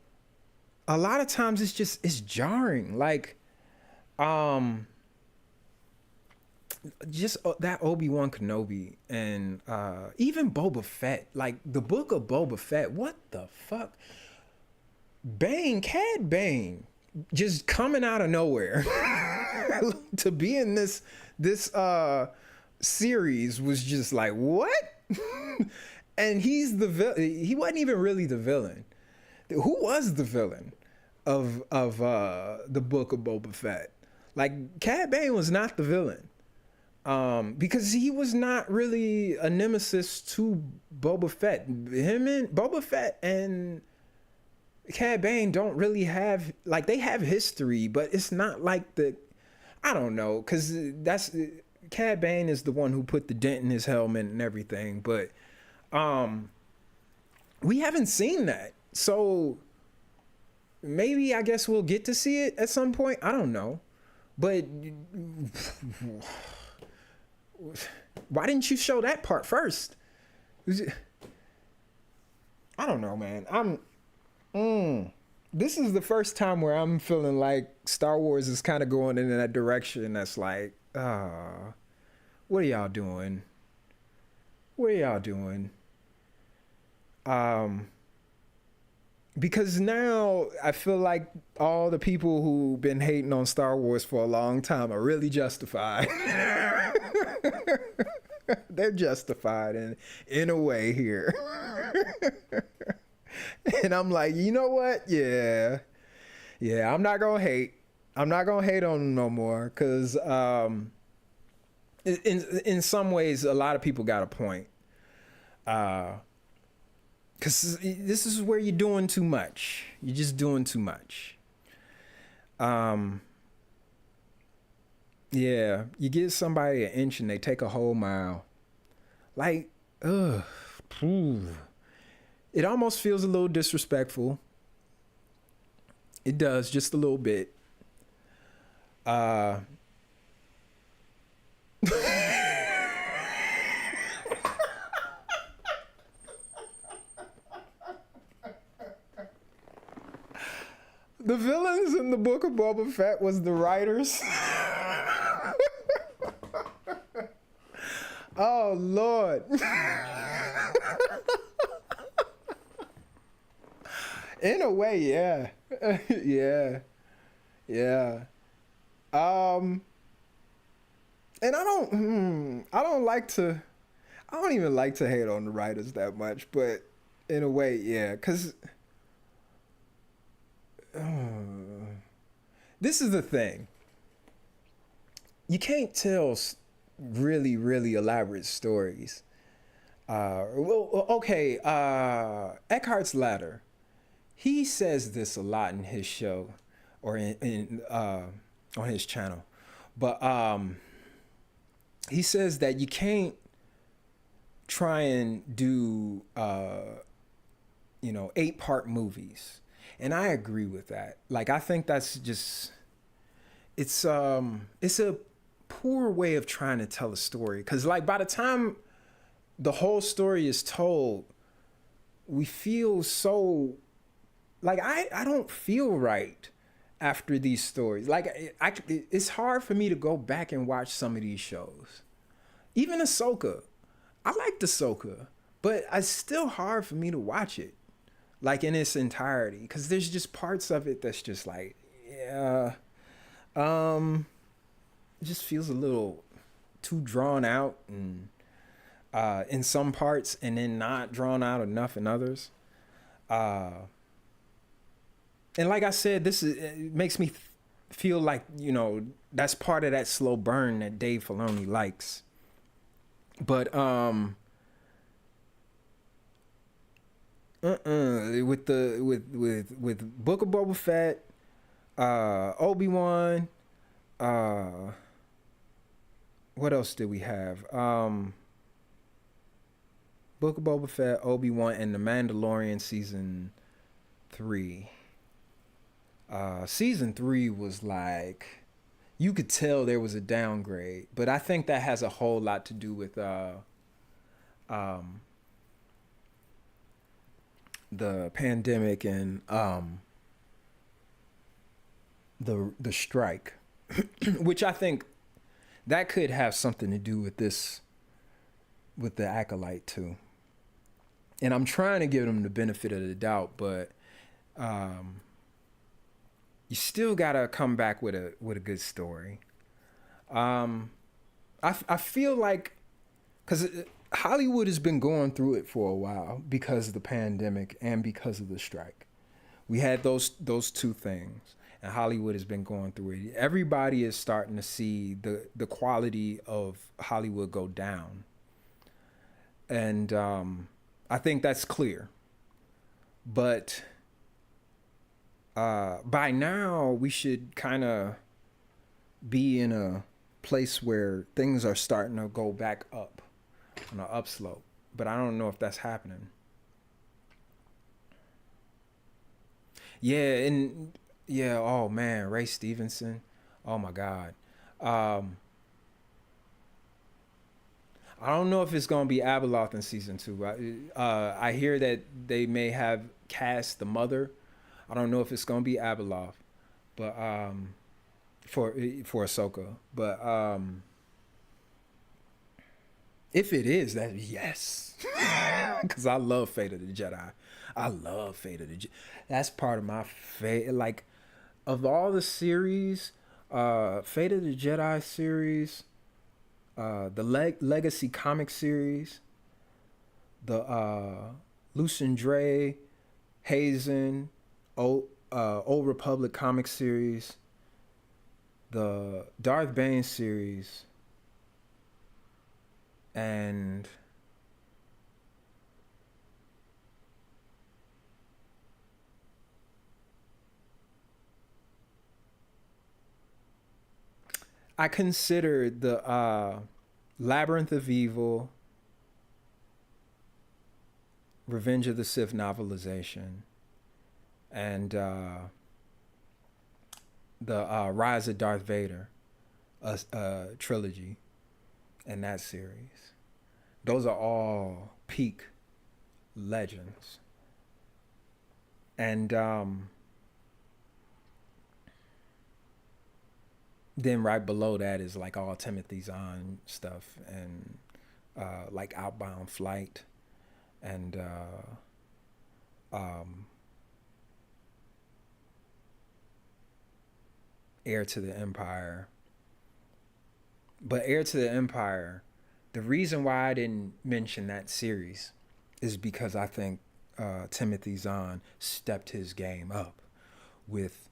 a lot of times it's jarring. Like, just that Obi-Wan Kenobi and even Boba Fett. Like the book of Boba Fett. What the fuck? Cad Bane, just coming out of nowhere to be in this series was just like, what? And he's the villain. He wasn't even really the villain. Who was the villain of the book of Boba Fett? Like, Cad Bane was not the villain, because he was not really a nemesis to Boba Fett. Him and Boba Fett and Cad Bane don't really have, like, they have history, but it's not like I don't know, because Cad Bane is the one who put the dent in his helmet and everything, but we haven't seen that. So maybe, I guess we'll get to see it at some point. I don't know. But why didn't you show that part first? I don't know, man. This is the first time where I'm feeling like Star Wars is kind of going in that direction that's like, what are y'all doing? What are y'all doing? Because now I feel like all the people who've been hating on Star Wars for a long time are really justified. They're justified in a way here. And I'm like, you know what? Yeah, I'm not gonna hate. I'm not gonna hate on them no more, because in some ways, a lot of people got a point. Because this is where you're doing too much. You're just doing too much. Yeah, you give somebody an inch and they take a whole mile. Like, it almost feels a little disrespectful. It does just a little bit. Uh, the villains in the Book of Boba Fett was the writers. Oh Lord. In a way, yeah. Yeah. Yeah. Um and I don't even like to hate on the writers that much, but in a way, yeah, cuz this is the thing. You can't tell really really elaborate stories. Okay, Eckhart's Ladder. He says this a lot in his show or on his channel. But he says that you can't try and do 8-part movies. And I agree with that. Like I think that's just it's a poor way of trying to tell a story, cuz like by the time the whole story is told, we feel so like I don't feel right after these stories. Like it's hard for me to go back and watch some of these shows. Even Ahsoka, I liked Ahsoka, but it's still hard for me to watch it like in its entirety, because there's just parts of it that's just like, yeah, it just feels a little too drawn out and in some parts, and then not drawn out enough in others. And like I said, it makes me feel like, that's part of that slow burn that Dave Filoni likes. But with Book of Boba Fett, Obi-Wan, what else did we have? Book of Boba Fett, Obi-Wan, and The Mandalorian season 3. Season 3 was like, you could tell there was a downgrade, but I think that has a whole lot to do with the pandemic and the strike, which I think that could have something to do with with the Acolyte too. And I'm trying to give them the benefit of the doubt, but you still gotta come back with a good story. I feel like, because Hollywood has been going through it for a while because of the pandemic and because of the strike. We had those two things, and Hollywood has been going through it. Everybody is starting to see the quality of Hollywood go down, and I think that's clear. But by now, we should kind of be in a place where things are starting to go back up on an upslope. But I don't know if that's happening. Yeah, and yeah, oh man, Ray Stevenson. Oh my God. I don't know if it's gonna be Abeloth in season 2. I hear that they may have cast the mother. I don't know if it's gonna be Abeloth, but for Ahsoka. But if it is, that yes, because I love Fate of the Jedi. I love Fate of the Jedi. That's part of my favorite. Like, of all the series, Fate of the Jedi series, the Legacy comic series, the Lucian Dre, Hazen, Old Republic comic series, the Darth Bane series, and I consider the Labyrinth of Evil, Revenge of the Sith novelization, and the Rise of Darth Vader trilogy and that series. Those are all peak legends. And then right below that is like all Timothy Zahn stuff and like Outbound Flight and Heir to the Empire. But Heir to the Empire, the reason why I didn't mention that series is because I think Timothy Zahn stepped his game up with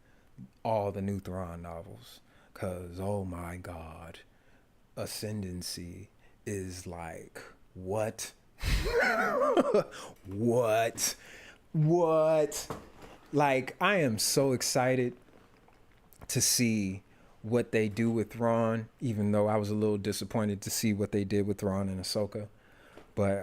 all the new Thrawn novels. Because, oh my God, Ascendancy is like, what? What? What? Like, I am so excited to see what they do with Thrawn, even though I was a little disappointed to see what they did with Thrawn and Ahsoka. But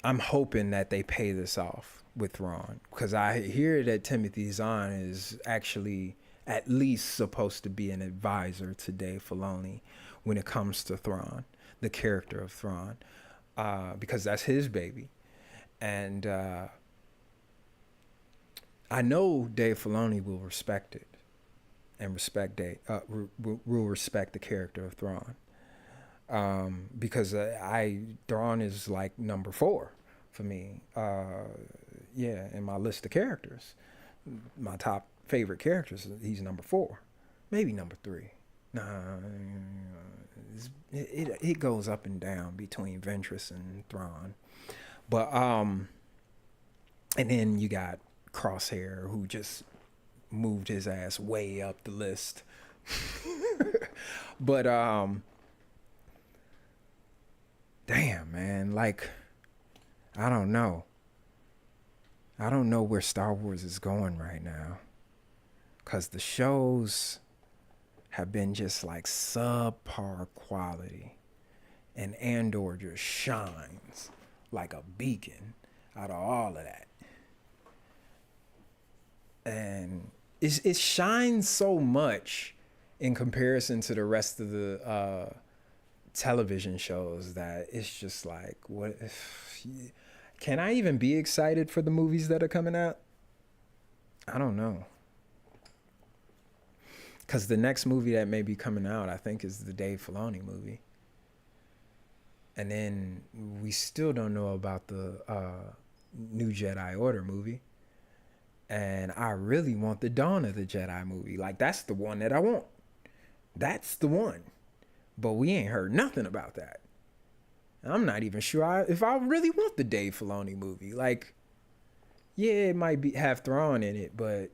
I'm hoping that they pay this off with Thrawn, because I hear that Timothy Zahn is actually at least supposed to be an advisor to Dave Filoni when it comes to Thrawn, the character of Thrawn, because that's his baby. And I know Dave Filoni will respect it and will respect the character of Thrawn. Because Thrawn is like number 4 for me. In my list of characters, my top favorite characters, he's number 4, maybe number 3. It goes up and down between Ventress and Thrawn, but and then you got Crosshair, who just moved his ass way up the list. But damn, man, like, I don't know where Star Wars is going right now, because the shows have been just like subpar quality, and Andor just shines like a beacon out of all of that. And it shines so much in comparison to the rest of the television shows that it's just like, what if, can I even be excited for the movies that are coming out? I don't know. Because the next movie that may be coming out, I think, is the Dave Filoni movie. And then we still don't know about the new Jedi Order movie. And I really want the Dawn of the Jedi movie. Like, that's the one that I want. That's the one. But we ain't heard nothing about that. I'm not even sure if I really want the Dave Filoni movie. Like, yeah, it might have Thrawn in it, but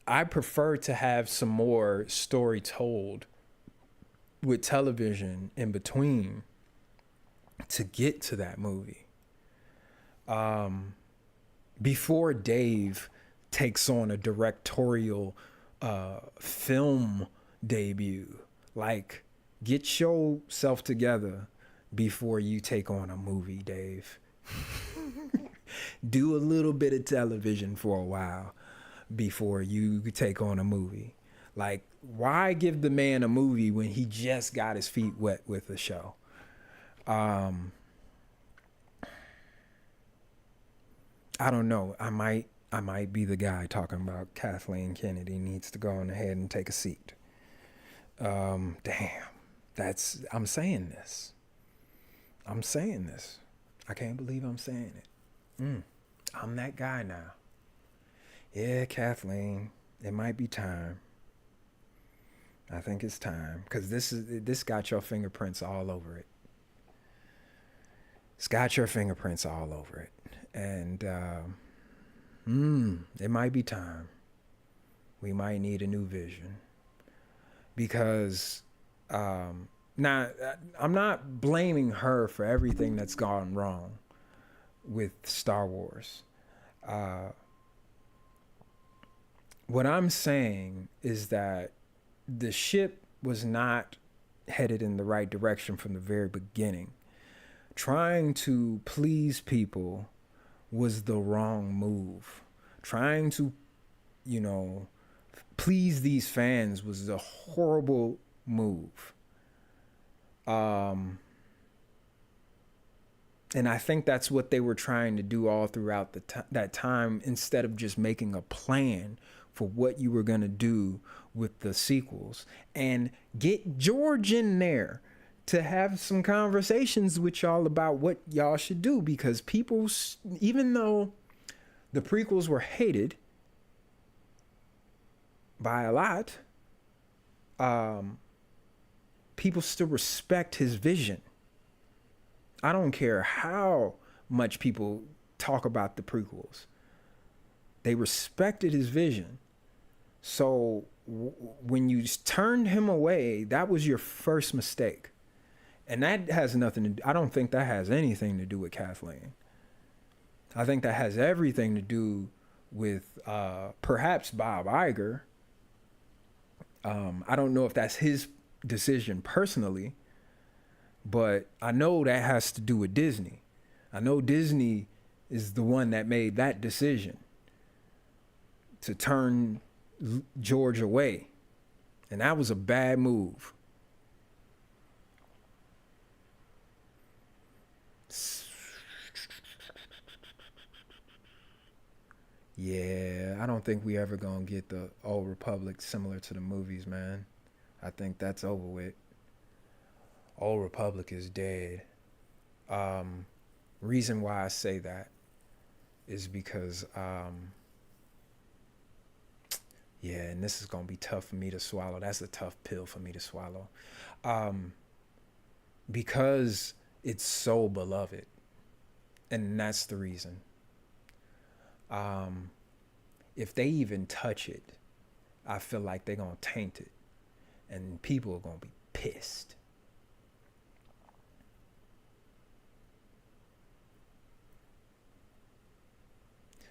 I prefer to have some more story told with television in between to get to that movie. Before Dave takes on a directorial film debut, like, get yourself together before you take on a movie, Dave. Do a little bit of television for a while before you take on a movie. Like, why give the man a movie when he just got his feet wet with a show? I don't know. I might be the guy talking about Kathleen Kennedy needs to go on ahead and take a seat. Damn. I'm saying this. I can't believe I'm saying it. I'm that guy now. Yeah, Kathleen, it might be time. I think it's time, because this got your fingerprints all over it. It's got your fingerprints all over it. And it might be time. We might need a new vision. Because now, I'm not blaming her for everything that's gone wrong with Star Wars. What I'm saying is that the ship was not headed in the right direction from the very beginning. trying to please people was the wrong move. Trying to, you know, please these fans was a horrible move. And I think that's what they were trying to do all throughout that time, instead of just making a plan for what you were going to do with the sequels, and get George in there to have some conversations with y'all about what y'all should do. Because people, even though the prequels were hated by a lot, people still respect his vision. I don't care how much people talk about the prequels. They respected his vision. So when you turned him away, that was your first mistake. And that has nothing to do, I don't think that has anything to do with Kathleen. I think that has everything to do with perhaps Bob Iger. I don't know if that's his decision personally, but I know that has to do with Disney. I know Disney is the one that made that decision to turn George away. And that was a bad move. Yeah, I don't think we ever gonna get the Old Republic similar to the movies, man. I think that's over with. Old Republic is dead. Reason why I say that is because, yeah, and this is gonna be tough for me to swallow. That's a tough pill for me to swallow. Because it's so beloved. And that's the reason. If they even touch it, I feel like they're gonna taint it. And people are gonna be pissed.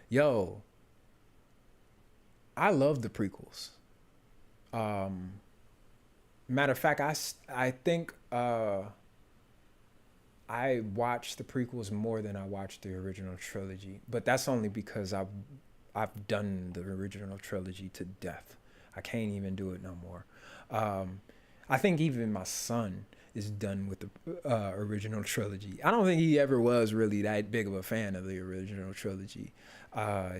Yo, I love the prequels. Matter of fact, I think I watched the prequels more than I watched the original trilogy, but that's only because I've done the original trilogy to death. I can't even do it no more. I think even my son is done with the original trilogy. I don't think he ever was really that big of a fan of the original trilogy.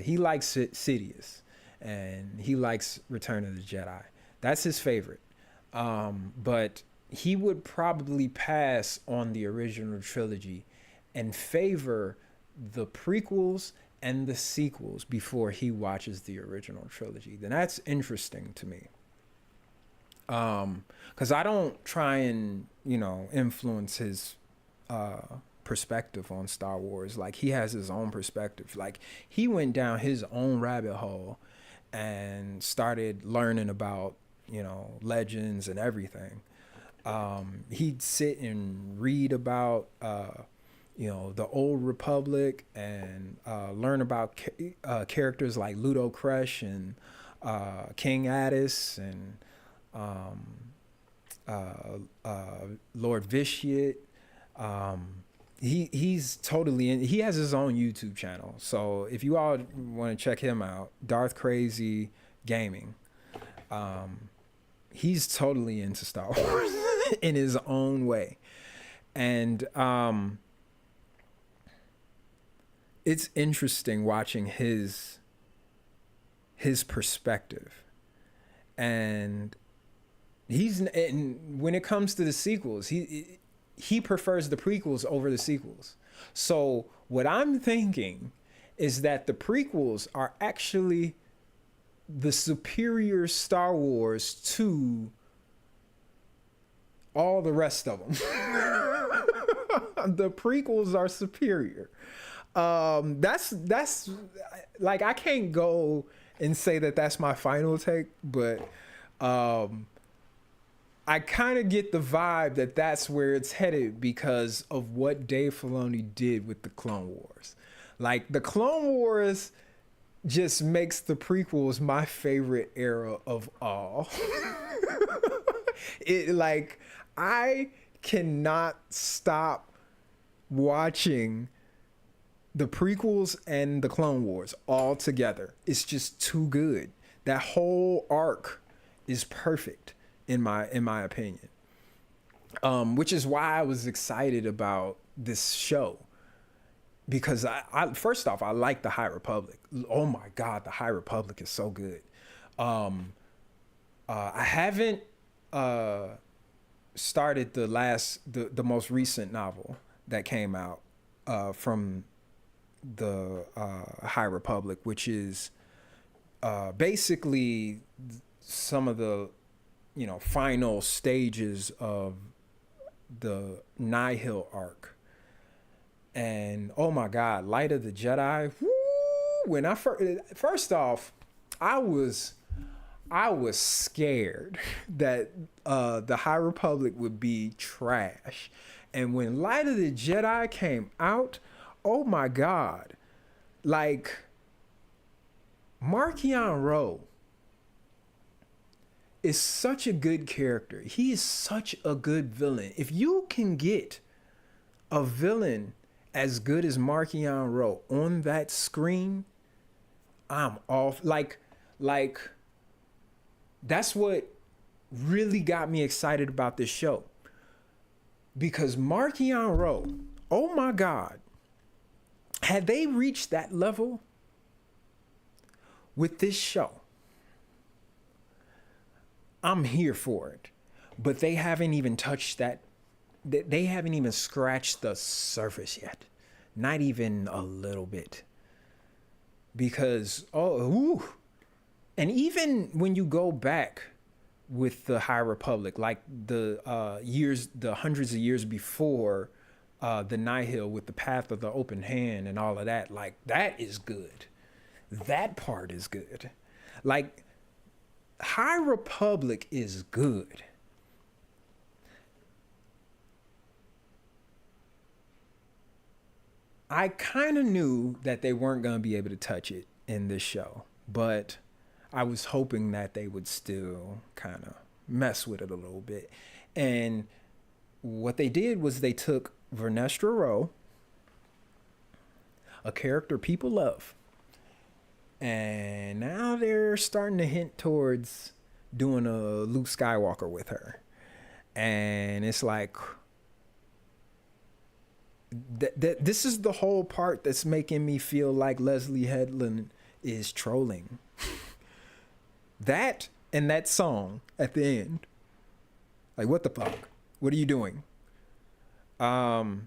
He likes Sidious, and he likes Return of the Jedi. That's his favorite. But he would probably pass on the original trilogy and favor the prequels and the sequels before he watches the original trilogy. Then that's interesting to me. Because I don't try and, influence his perspective on Star Wars. Like, he has his own perspective. Like, he went down his own rabbit hole and started learning about, legends and everything. He'd sit and read about, the Old Republic, and learn about characters like Ludo Kresh and King Addis and Lord Vitiate. He's totally in. He has his own YouTube channel. So if you all want to check him out, Darth Crazy Gaming. He's totally into Star Wars in his own way. And it's interesting watching his perspective. And when it comes to the sequels, he prefers the prequels over the sequels. So what I'm thinking is that the prequels are actually the superior Star Wars to all the rest of them. The prequels are superior. That's like, I can't go and say that that's my final take, but I kind of get the vibe that that's where it's headed because of what Dave Filoni did with the Clone Wars. Like, the Clone Wars just makes the prequels my favorite era of all. I cannot stop watching the prequels and the Clone Wars all together. It's just too good. That whole arc is perfect in my opinion. Which is why I was excited about this show, because I first off, I like the High Republic. Oh my God, the High Republic is so good. I haven't started the most recent novel that came out from the High Republic, which is basically some of the final stages of the Nihil arc. And oh my God, Light of the Jedi. Woo! When I first off, I was scared that the High Republic would be trash. And when Light of the Jedi came out, oh my God, like Markion Ro is such a good character. He is such a good villain. If you can get a villain as good as Markion Ro on that screen, I'm off. Like that's what really got me excited about this show. Because Markion Ro, oh my God, had they reached that level with this show, I'm here for it. But they haven't even touched that. They haven't even scratched the surface yet. Not even a little bit. Because, and even when you go back with the High Republic, like the hundreds of years before the Nihil, with the Path of the Open Hand and all of that, like that is good. That part is good. Like High Republic is good. I kind of knew that they weren't going to be able to touch it in this show, but I was hoping that they would still kind of mess with it a little bit. And what they did was they took Vernestra Rwoh, a character people love, and now they're starting to hint towards doing a Luke Skywalker with her. And it's like, this is the whole part that's making me feel like Leslie Headland is trolling. That and that song at the end, like, what the fuck? What are you doing? And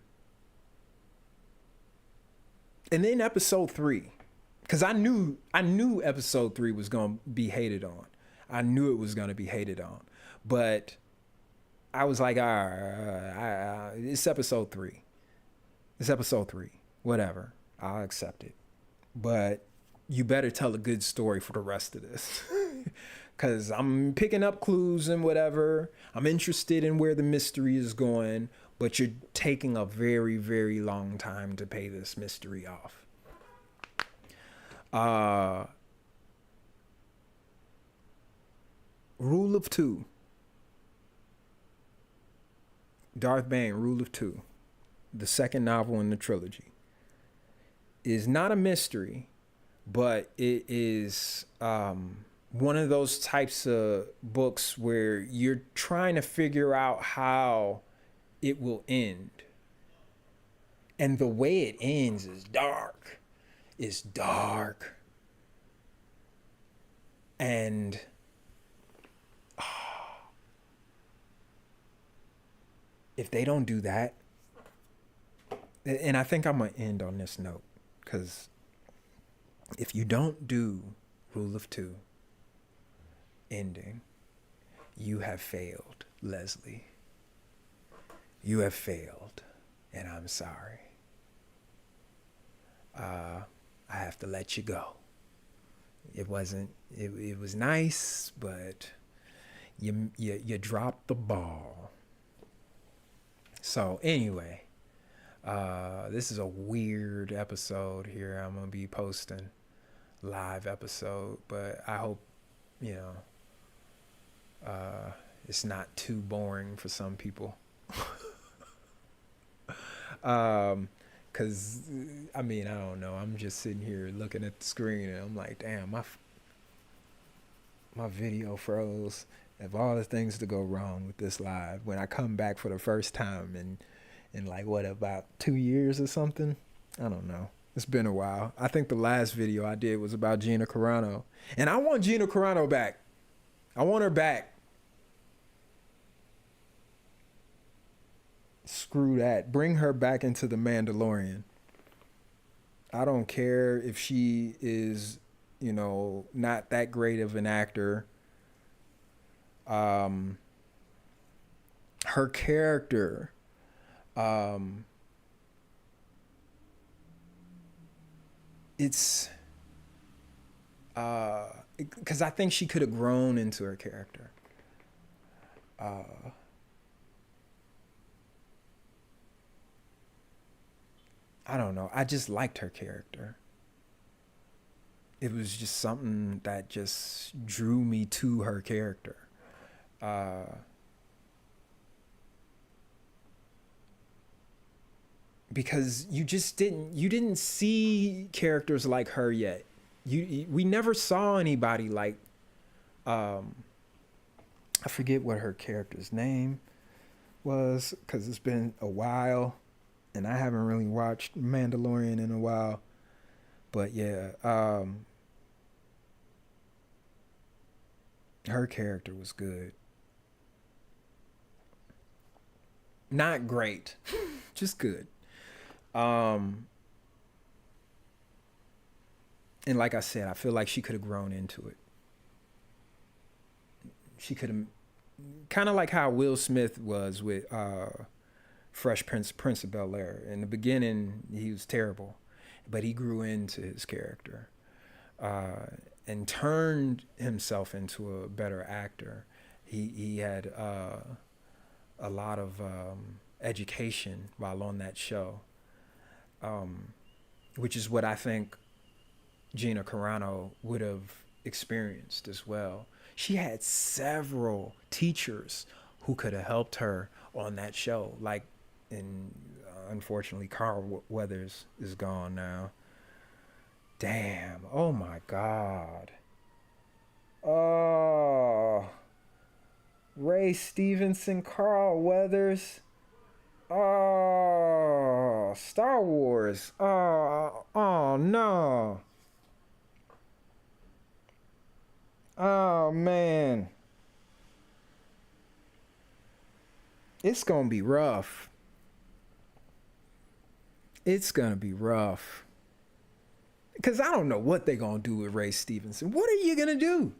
then episode 3, because I knew episode 3 was gonna be hated on. I knew it was gonna be hated on, but I was like, all right, it's episode 3. It's episode 3. Whatever. I'll accept it. But you better tell a good story for the rest of this. Because I'm picking up clues and whatever. I'm interested in where the mystery is going. But you're taking a very, very long time to pay this mystery off. Rule of Two. Darth Bane, Rule of Two, the second novel in the trilogy, is not a mystery, but it is one of those types of books where you're trying to figure out how it will end. And the way it ends is dark. It's dark. And if they don't do that, and I think I'm going to end on this note, because if you don't do Rule of Two ending, you have failed, Leslie. You have failed, and I'm sorry. I have to let you go. It was nice, but you dropped the ball. So anyway, this is a weird episode here. I'm gonna be posting live episode, but I hope it's not too boring for some people. Cause I mean, I don't know. I'm just sitting here looking at the screen and I'm like, damn, my video froze. Of all the things to go wrong with this live, when I come back for the first time in like what, about 2 years or something? I don't know. It's been a while. I think the last video I did was about Gina Carano, and I want Gina Carano back. I want her back. Screw that. Bring her back into The Mandalorian. I don't care if she is, not that great of an actor. Her character, it's because I think she could have grown into her character. I don't know. I just liked her character. It was just something that just drew me to her character. Because you didn't see characters like her yet. We never saw anybody like, I forget what her character's name was, because it's been a while and I haven't really watched Mandalorian in a while. But yeah, her character was good. Not great, just good. And like I said, I feel like she could have grown into it. She could have, kind of like how Will Smith was with Fresh Prince of Bel-Air. In the beginning, he was terrible, but he grew into his character and turned himself into a better actor. He had a lot of education while on that show, which is what I think Gina Carano would have experienced as well. She had several teachers who could have helped her on that show. Like, unfortunately, Carl Weathers is gone now. Damn. Oh my God. Oh. Ray Stevenson, Carl Weathers. Oh, Star Wars. Oh no. Oh man. It's gonna be rough. It's gonna be rough. Because I don't know what they're gonna do with Ray Stevenson. What are you gonna do?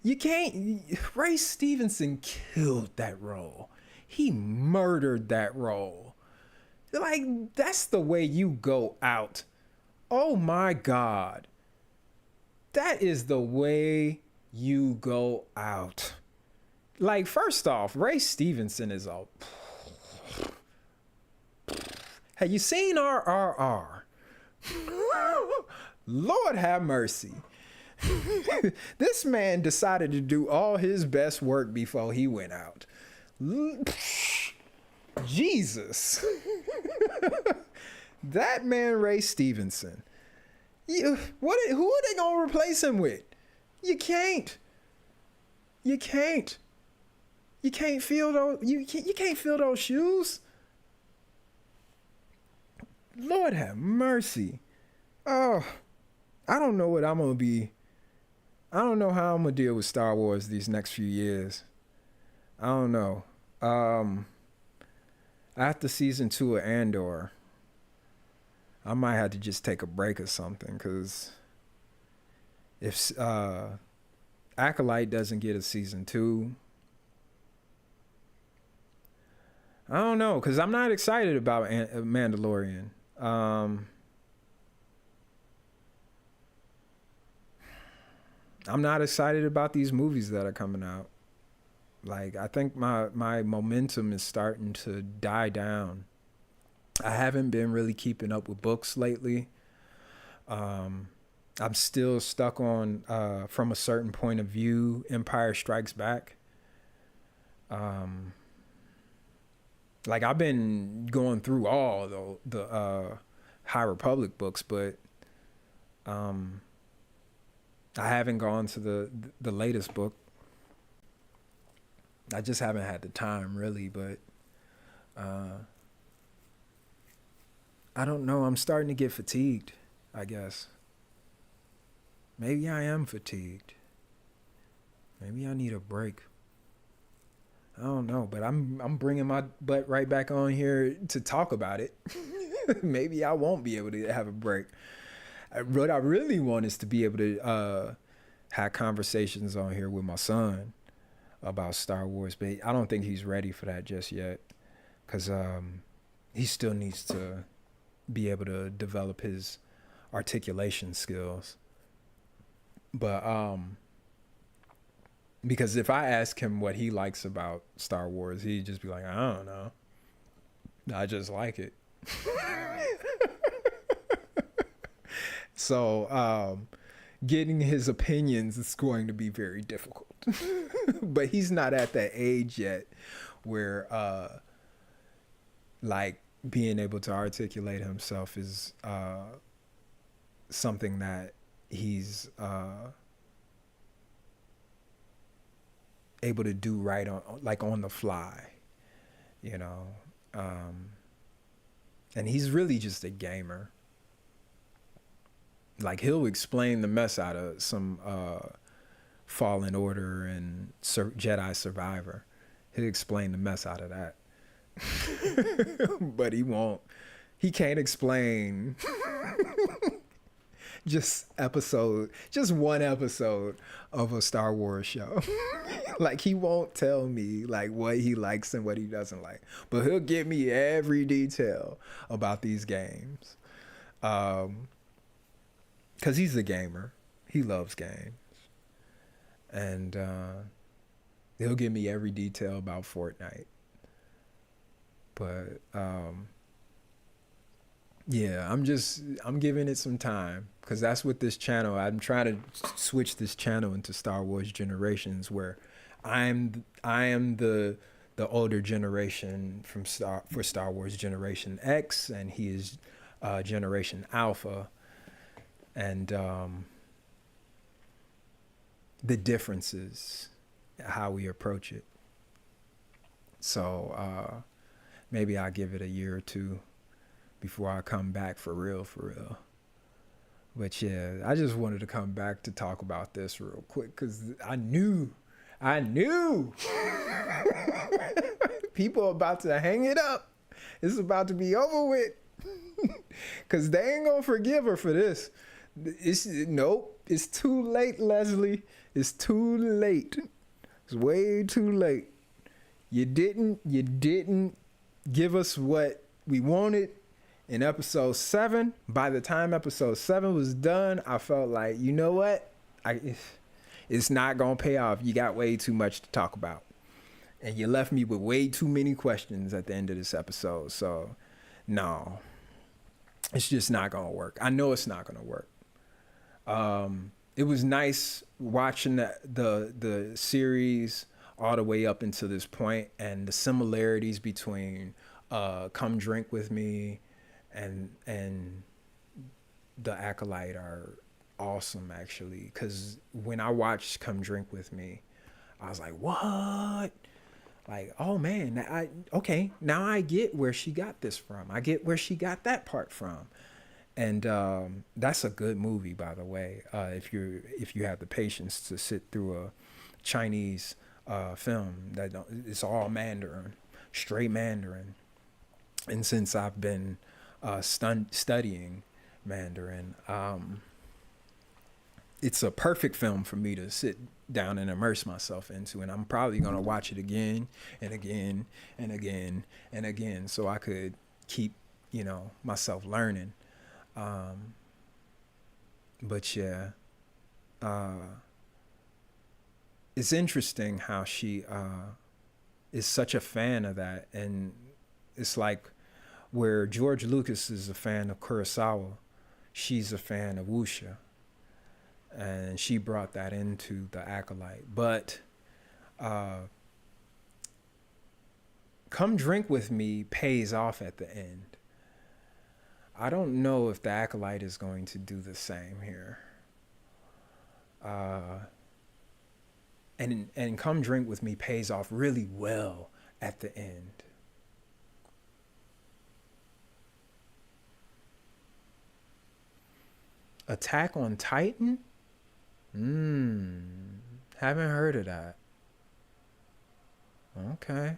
You can't. Ray Stevenson killed that role. He murdered that role. Like, that's the way you go out. Oh my God. That is the way you go out. Like, first off, Ray Stevenson is a... Have you seen RRR? Lord have mercy. This man decided to do all his best work before he went out. Jesus. That man, Ray Stevenson. Who are they gonna replace him with? You can't. You can't feel those. You can't feel those shoes. Lord have mercy. Oh, I don't know what I'm gonna be. I don't know how I'm gonna deal with Star Wars these next few years. I don't know. After season 2 of Andor, I might have to just take a break or something, because if Acolyte doesn't get a season 2, I don't know, because I'm not excited about Mandalorian. I'm not excited about these movies that are coming out. Like, I think my momentum is starting to die down. I haven't been really keeping up with books lately. I'm still stuck on From a Certain Point of View, Empire Strikes Back. Like I've been going through all the High Republic books, but um, I haven't gone to the latest book. I just haven't had the time really, but uh, I don't know. I'm starting to get fatigued, I guess. Maybe I am fatigued. Maybe I need a break. I don't know, but I'm bringing my butt right back on here to talk about it. Maybe I won't be able to have a break. What I really want is to be able to have conversations on here with my son about Star Wars, but I don't think he's ready for that just yet, because he still needs to be able to develop his articulation skills. But because if I ask him what he likes about Star Wars, he'd just be like, I don't know. I just like it. So getting his opinions is going to be very difficult. But he's not at that age yet where like being able to articulate himself is something that he's able to do right on, like on the fly, you know. And he's really just a gamer. Like he'll explain the mess out of some Fallen Order and Jedi Survivor. He'll explain the mess out of that. But he won't. He can't explain just one episode of a Star Wars show. Like he won't tell me like what he likes and what he doesn't like, but he'll give me every detail about these games. Cause he's a gamer. He loves games. And he'll give me every detail about Fortnite. But yeah, I'm giving it some time, because that's what this channel, I'm trying to switch this channel into Star Wars Generations, where I am the older generation for Star Wars Generation X, and he is Generation Alpha. And the differences, how we approach it. So maybe I'll give it a year or two before I come back for real. But yeah, I just wanted to come back to talk about this real quick, because I knew people are about to hang it up. It's about to be over with, because they ain't gonna forgive her for this. Nope, it's too late, Leslie. It's too late. It's way too late. You didn't give us what we wanted in episode 7. By the time episode 7 was done, I felt like, you know what? It's not gonna pay off. You got way too much to talk about, and you left me with way too many questions at the end of this episode. So, no, it's just not gonna work. I know it's not gonna work. It was nice watching the series all the way up until this point, and the similarities between Come Drink With Me and the Acolyte are awesome, actually. Because when I watched Come Drink With Me, I was like, what? Like, oh man, okay, now I get where she got this from. I get where she got that part from. And that's a good movie, by the way. If you have the patience to sit through a Chinese film it's all Mandarin, straight Mandarin. And since I've been studying Mandarin, it's a perfect film for me to sit down and immerse myself into. And I'm probably gonna watch it again and again and again and again, so I could keep myself learning. But yeah, it's interesting how she is such a fan of that. And it's like where George Lucas is a fan of Kurosawa, she's a fan of wuxia. And she brought that into the Acolyte. But Come Drink With Me pays off at the end. I don't know if the Acolyte is going to do the same here. Uh, and Come Drink With Me pays off really well at the end. Attack on Titan? Mmm. Haven't heard of that. Okay.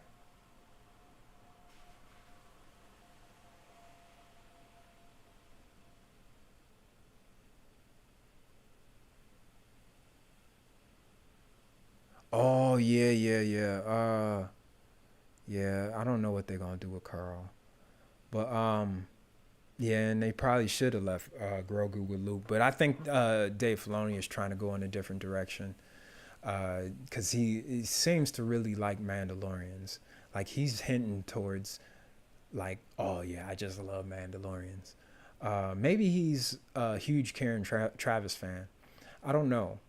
Oh yeah, yeah, yeah. Yeah, I don't know what they're gonna do with Carl. But yeah, and they probably should have left Grogu with Luke. But I think Dave Filoni is trying to go in a different direction. Because he seems to really like Mandalorians. Like he's hinting towards like, oh yeah, I just love Mandalorians. Maybe he's a huge Travis fan. I don't know,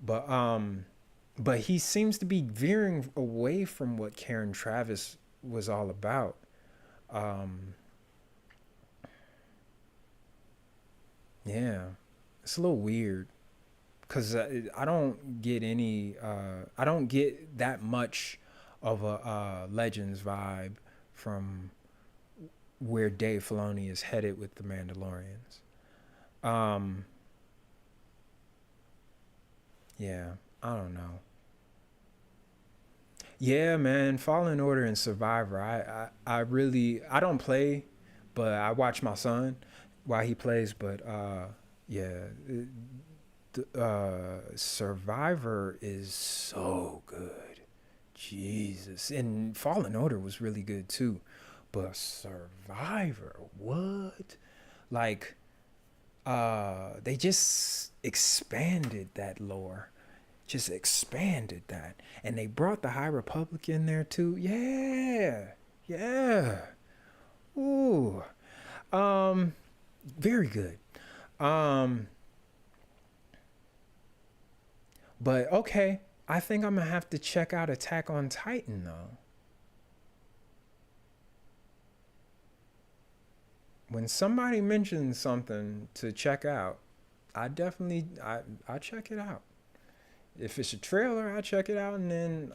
but he seems to be veering away from what Karen Travis was all about. Um, yeah, it's a little weird because I don't get I don't get that much of a Legends vibe from where Dave Filoni is headed with the Mandalorians. Um, yeah, I don't know. Yeah, man, Fallen Order and Survivor. I really I don't play, but I watch my son while he plays. But yeah, Survivor is so good. Jesus, and Fallen Order was really good too. But Survivor, what? Like, they just expanded that lore, just expanded that, and they brought the High Republic in there too. Yeah, yeah. Ooh, um, very good. Um, but okay, I think I'm gonna have to check out Attack on Titan though. When somebody mentions something to check out, I check it out. If it's a trailer, I'll check it out, and then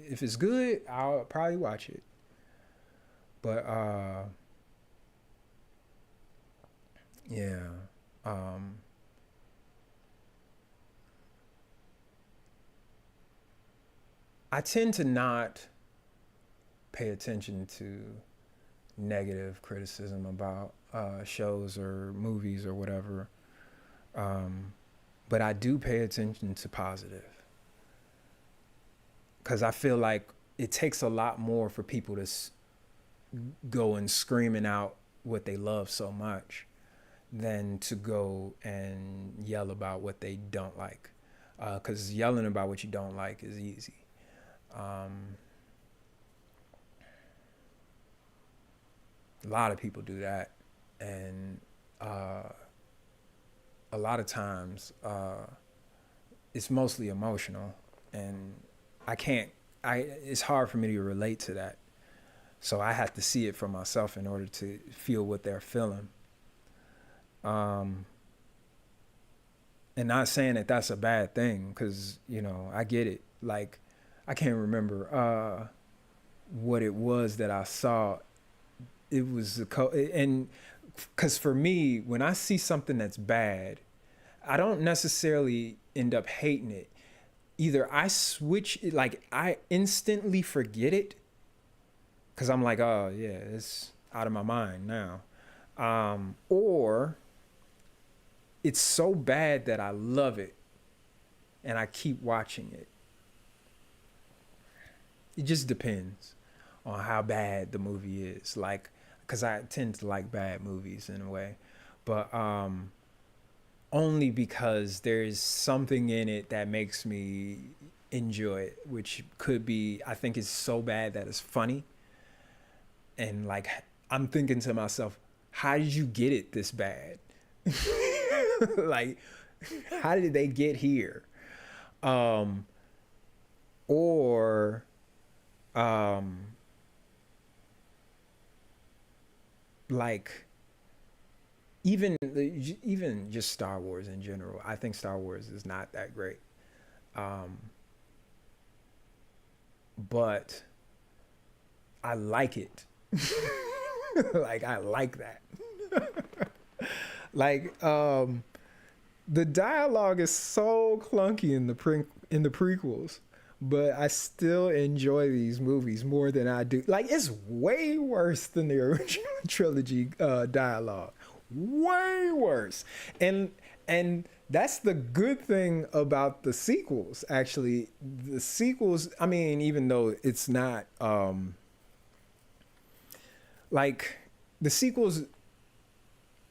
if it's good, I'll probably watch it. But yeah, um, I tend to not pay attention to negative criticism about shows or movies or whatever. Um, but I do pay attention to positive because I feel like it takes a lot more for people to go and screaming out what they love so much than to go and yell about what they don't like. Because yelling about what you don't like is easy. Um, a lot of people do that, and uh, a lot of times it's mostly emotional, and I can't. It's hard for me to relate to that, so I have to see it for myself in order to feel what they're feeling. Um, and not saying that that's a bad thing, because I get it. Like I can't remember what it was that I saw. It was and because for me, when I see something that's bad, I don't necessarily end up hating it. Either I switch it, like I instantly forget it because I'm like, oh yeah, it's out of my mind now, or it's so bad that I love it and I keep watching it. It just depends on how bad the movie is. Like, because I tend to like bad movies in a way, but only because there's something in it that makes me enjoy it, which could be, I think it's so bad that it's funny. And like, I'm thinking to myself, how did you get it this bad? Like, how did they get here? Um, or, um, like even just Star Wars in general. I think Star Wars is not that great. Um, but I like it. Like I like that. Like the dialogue is so clunky in in the prequels, but I still enjoy these movies more than I do. Like it's way worse than the original trilogy dialogue. Way worse. And that's the good thing about the sequels. Actually, the sequels, I mean, even though it's not like the sequels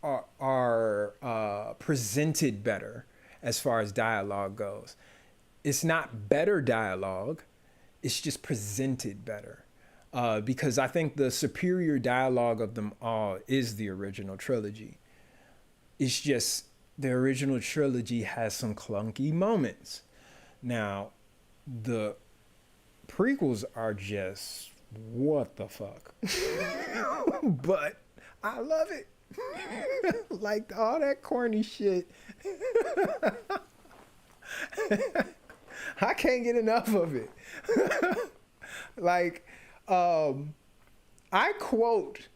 are presented better as far as dialogue goes. It's not better dialogue, it's just presented better. Because I think the superior dialogue of them all is the original trilogy. It's just the original trilogy has some clunky moments. Now, the prequels are just what the fuck. But I love it. Like all that corny shit. I can't get enough of it. Like, I quote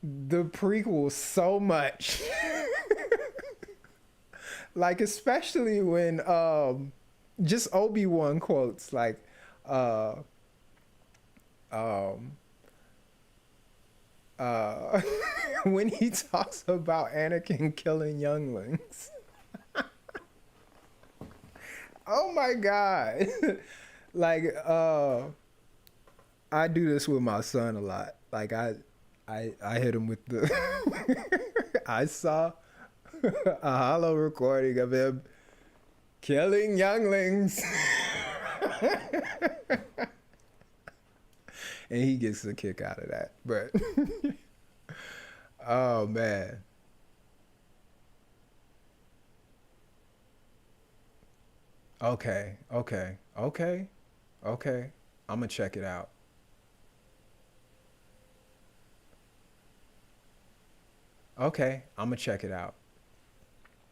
the prequel so much. Like, especially when just Obi-Wan quotes, like, um, uh, when he talks about Anakin killing younglings. Oh my God. Like, I do this with my son a lot. Like I hit him with the I saw a hollow recording of him killing younglings. And he gets a kick out of that. But oh man. Okay, okay, okay, okay. I'm gonna check it out. Okay, I'm gonna check it out.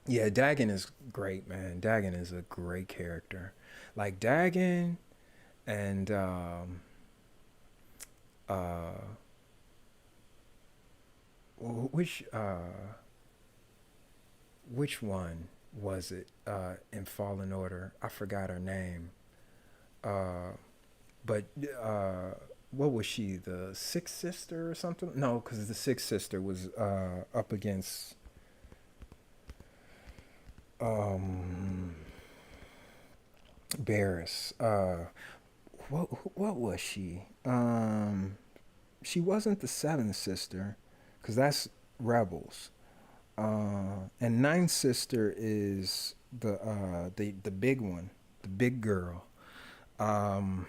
Yeah, Dagon is great, man. Dagon is a great character. Like Dagon and uh which which one was it in Fallen Order? I forgot her name. Uh but what was she? The Sixth Sister or something? No, because the Sixth Sister was up against um Barris. What was she? She wasn't the Seventh Sister, because that's Rebels. And Ninth Sister is the big one, the big girl. Um,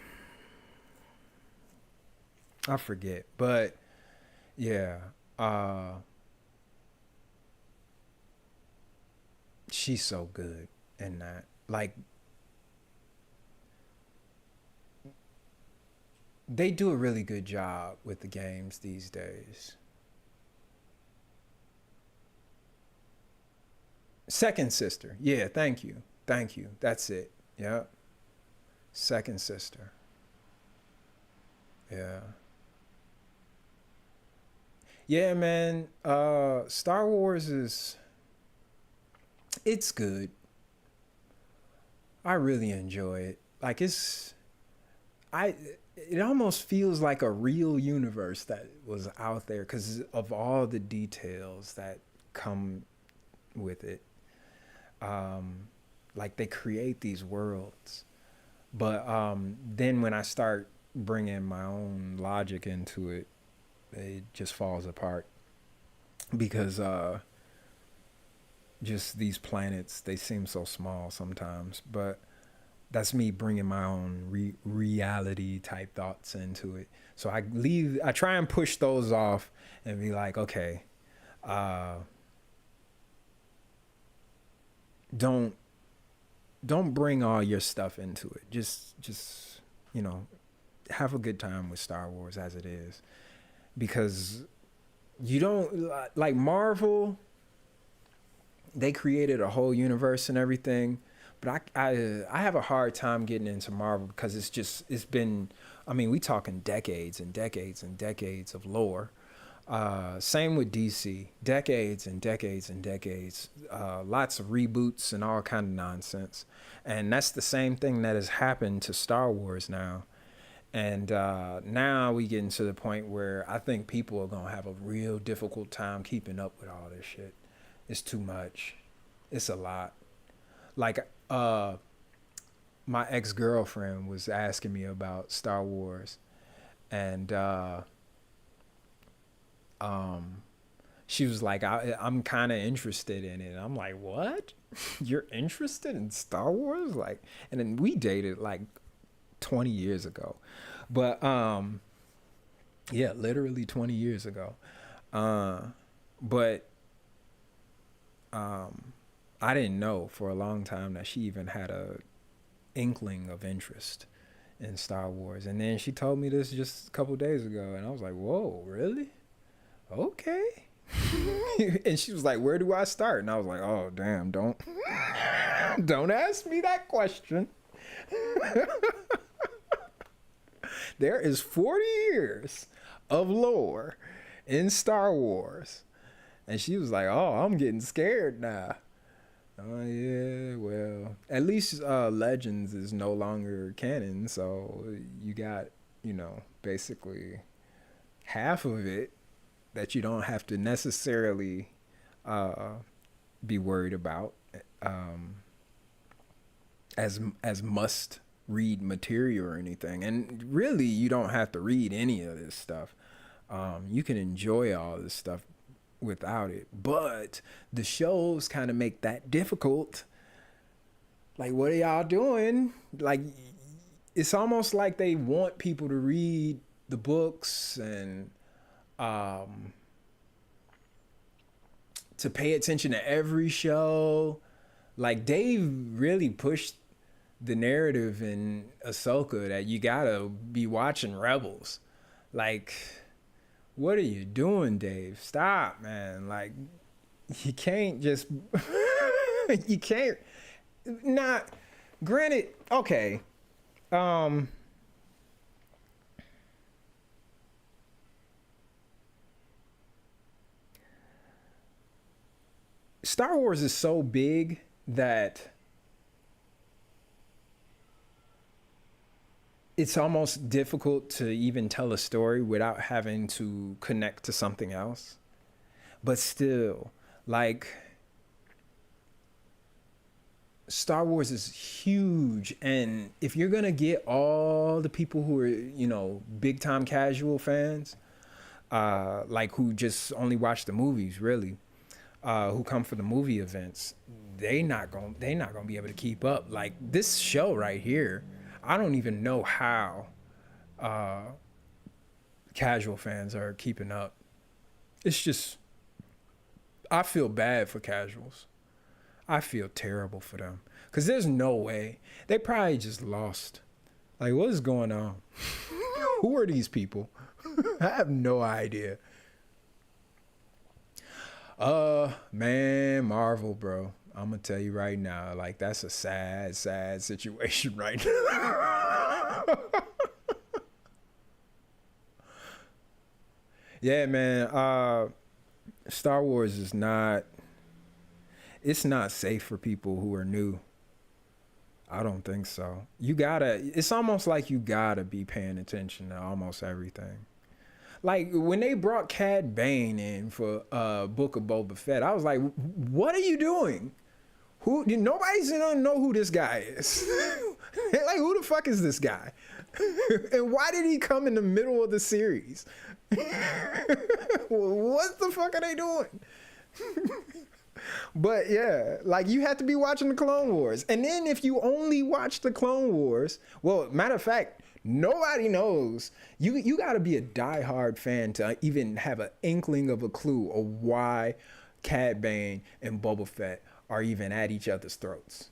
I forget, but yeah, uh, she's so good in that. Like they do a really good job with the games these days. Second Sister, yeah, thank you. That's it. Yeah, Second Sister. Yeah. Yeah, man. Star Wars is it's good. I really enjoy it. Like I it almost feels like a real universe that was out there because of all the details that come with it. Um like they create these worlds. But then when I start bringing my own logic into it, it just falls apart because just these planets they seem so small sometimes, but that's me bringing my own reality type thoughts into it. So I try and push those off and be like, okay, uh don't don't bring all your stuff into it. Just you know have a good time with Star Wars as it is, because you don't like Marvel. They created a whole universe and everything, but I have a hard time getting into Marvel because it's been, I mean, we talking decades and decades and decades of lore. Same with DC, decades and decades and decades, lots of reboots and all kind of nonsense, and that's the same thing that has happened to Star Wars now. And now we getting to the point where I think people are gonna have a real difficult time keeping up with all this shit. It's too much. It's a lot. Like my ex girlfriend was asking me about Star Wars, and um, she was like, I'm kind of interested in it. I'm like, what? You're interested in Star Wars? Like, and then we dated like 20 years ago, but yeah, literally 20 years ago. Uh, but I didn't know for a long time that she even had a inkling of interest in Star Wars. And then she told me this just a couple days ago, and I was like, "Whoa, really? Okay." And she was like, "Where do I start?" And I was like, "Oh, damn, don't ask me that question." There is 40 years of lore in Star Wars. And she was like, "Oh, I'm getting scared now." Oh yeah, well, at least Legends is no longer canon, so you got, basically half of it that you don't have to necessarily uh, be worried about um, as must read material or anything. And really, you don't have to read any of this stuff. You can enjoy all this stuff without it, but the shows kind of make that difficult. Like, what are y'all doing? Like, it's almost like they want people to read the books and um to pay attention to every show. Like, Dave really pushed the narrative in Ahsoka that you gotta be watching Rebels. Like, what are you doing, Dave? Stop, man. Like, you can't just you can't not granted, okay. Um Star Wars is so big that it's almost difficult to even tell a story without having to connect to something else. But still, like, Star Wars is huge, and if you're gonna get all the people who are, big time casual fans, like who just only watch the movies, really, who come for the movie events, they not gonna be able to keep up. Like, this show right here, I don't even know how uh, casual fans are keeping up. It's just, I feel bad for casuals. I feel terrible for them because there's no way they probably just lost. Like, what is going on? Who are these people? I have no idea. Man, Marvel, bro. I'm gonna tell you right now, like, that's a sad, sad situation right now. Yeah, man. Star Wars is not. It's not safe for people who are new. I don't think so. You gotta. It's almost like you gotta be paying attention to almost everything. Like, when they brought Cad Bane in for Book of Boba Fett, I was like, "What are you doing? Nobody's gonna know who this guy is. Like, who the fuck is this guy? And why did he come in the middle of the series? What the fuck are they doing?" But yeah, like, you have to be watching the Clone Wars. And then if you only watch the Clone Wars, well, matter of fact, nobody knows. You got to be a diehard fan to even have an inkling of a clue of why Cad Bane and Boba Fett are even at each other's throats.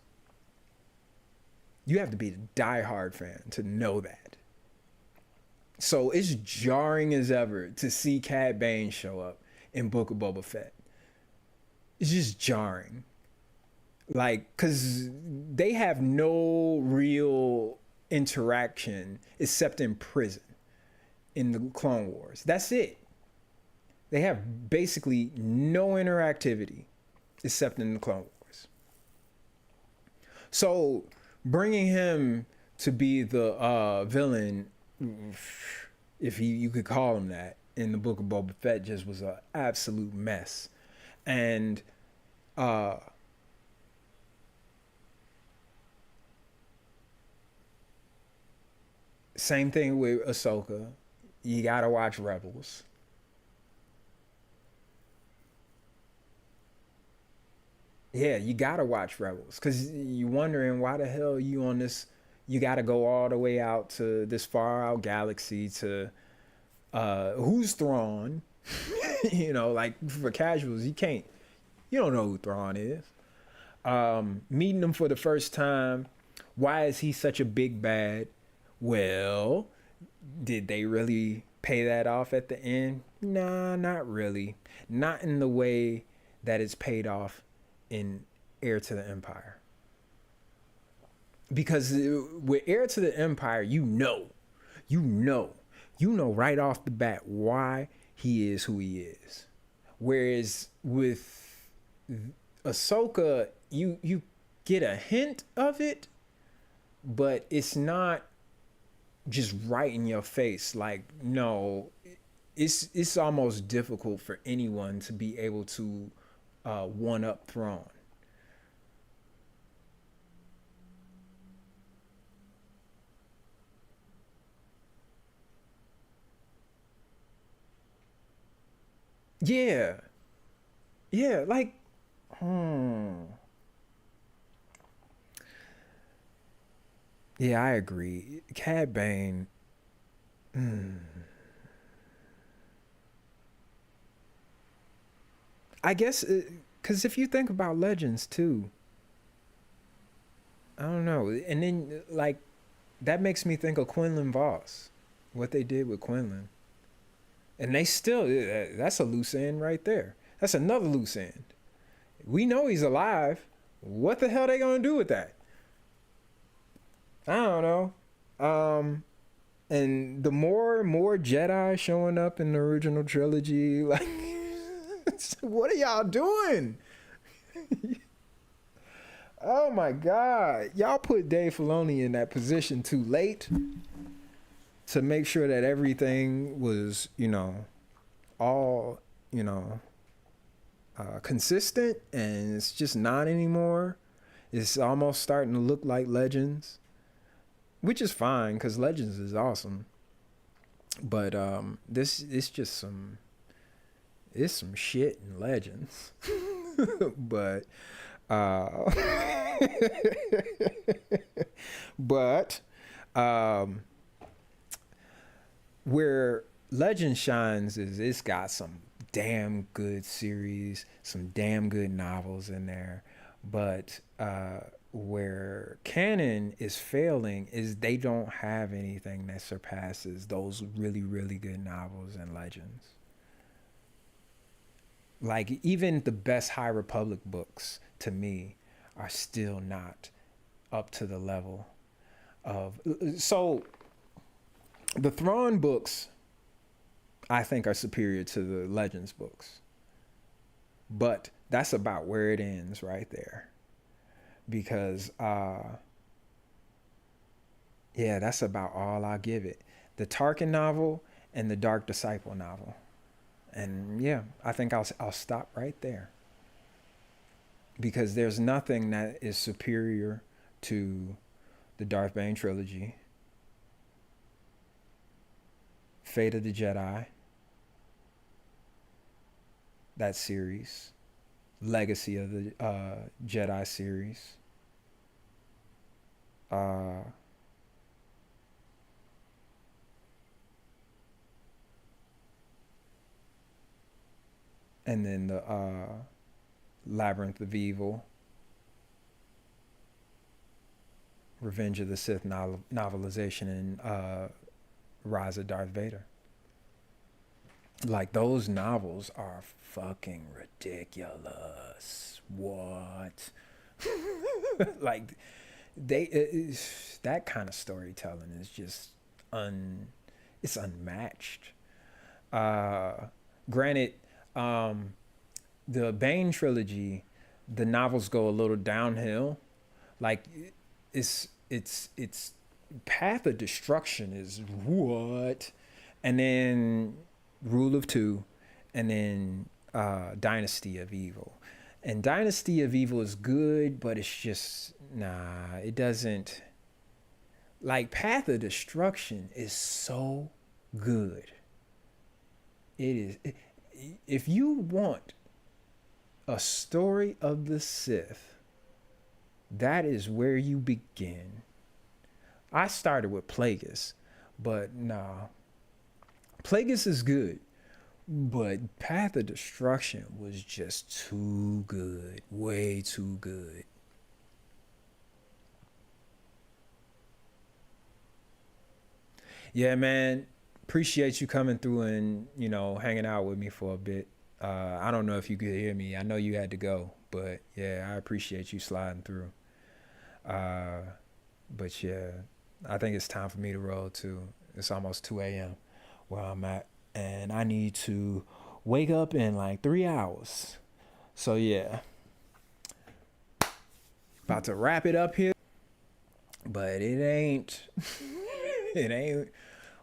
You have to be a diehard fan to know that. So it's jarring as ever to see Cad Bane show up. in Book of Boba Fett. It's just jarring. Like, because they have no real interaction except in prison in the Clone Wars. That's it. They have basically no interactivity except in the Clone Wars. So bringing him to be the villain, if you could call him that, in the Book of Boba Fett just was an absolute mess. And same thing with Ahsoka. You gotta watch Rebels. Yeah, you gotta watch Rebels because you wondering why the hell you on this. You gotta go all the way out to this far out galaxy to who's Thrawn. You know, like for casuals, you don't know who Thrawn is. Meeting him for the first time. Why is he such a big bad? Well, did they really pay that off at the end? Nah, not really. Not in the way that it's paid off in Heir to the Empire. Because with Heir to the Empire, you know, right off the bat why he is who he is. Whereas with Ahsoka, you get a hint of it, but it's not just right in your face. Like, no, it's almost difficult for anyone to be able to one up Thrawn. Yeah, yeah, like, hmm. Yeah, I agree. Cad Bane. I guess because if you think about Legends too, I don't know, and then like that makes me think of Quinlan Voss, what they did with Quinlan, and they still that's a loose end right there. That's another loose end. We know he's alive. What the hell they gonna do with that? I don't know. And the more Jedi showing up in the original trilogy, like, what are y'all doing? Oh my God, y'all put Dave Filoni in that position too late to make sure that everything was, all, consistent, and it's just not anymore. It's almost starting to look like Legends, which is fine because Legends is awesome. But this it's just some shit in Legends. but uh, but where Legend shines is it's got some damn good series, some damn good novels in there, but where canon is failing is they don't have anything that surpasses those really, really good novels and Legends. Like even the best High Republic books to me are still not up to the level of. So the Thrawn books I think are superior to the Legends books, but that's about where it ends right there. Because yeah, that's about all I give it. The Tarkin novel and the Dark Disciple novel. And yeah, I think I'll stop right there. Because there's nothing that is superior to the Darth Bane trilogy, Fate of the Jedi, that series, Legacy of the Jedi series, uh, and then the Labyrinth of Evil, Revenge of the Sith novelization, and Rise of Darth Vader. Like those novels are fucking ridiculous. What? Like that kind of storytelling is just un it's unmatched. Uh Granted, um the Bane trilogy, the novels go a little downhill. Like it's Path of Destruction is what, and then Rule of Two, and then Dynasty of Evil. And Dynasty of Evil is good, but it's just nah. It doesn't like Path of Destruction is so good. It is. If you want a story of the Sith, that is where you begin. I started with Plagueis, but nah. Plagueis is good, but Path of Destruction was just too good. Way too good. Yeah, man. Appreciate you coming through and, hanging out with me for a bit. I don't know if you could hear me. I know you had to go, but yeah, I appreciate you sliding through. Uh, but yeah, I think it's time for me to roll too. It's almost 2 a.m. where I'm at, and I need to wake up in like 3 hours. So yeah, about to wrap it up here, but it ain't. It ain't.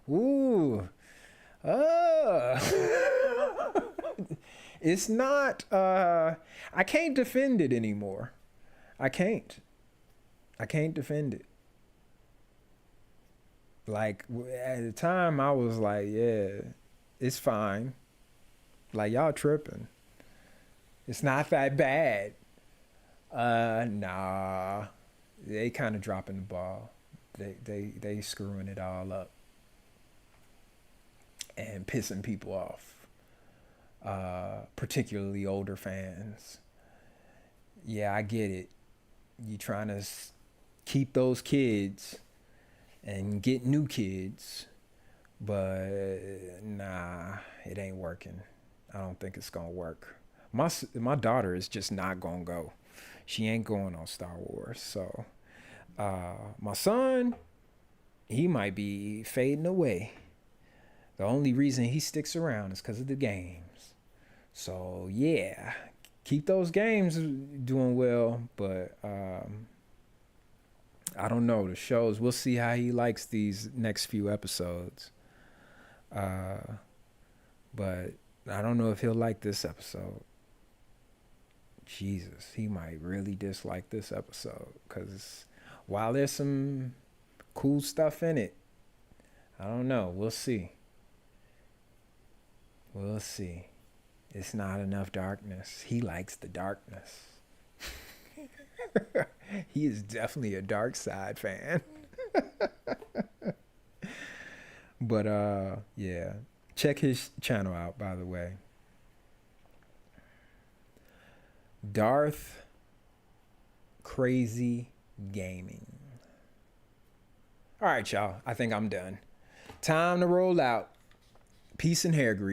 Ooh. Uh. It's not. I can't defend it anymore. I can't. I can't defend it. Like at the time, I was like, yeah, it's fine. Like y'all tripping. It's not that bad. Nah. They kind of dropping the ball. They screwing it all up and pissing people off. Particularly older fans. Yeah, I get it. You trying to keep those kids and get new kids, but nah, it ain't working. I don't think it's gonna work. My daughter is just not gonna go. She ain't going on Star Wars. So my son, he might be fading away. The only reason he sticks around is because of the games. So yeah, keep those games doing well, but I don't know the shows. We'll see how he likes these next few episodes. Uh, but I don't know if he'll like this episode. Jesus, he might really dislike this episode because while there's some cool stuff in it, I don't know. We'll see. We'll see. It's not enough darkness. He likes the darkness. He is definitely a dark side fan. But yeah. Check his channel out, by the way. Darth Crazy Gaming. All right, y'all. I think I'm done. Time to roll out. Peace and hair grease.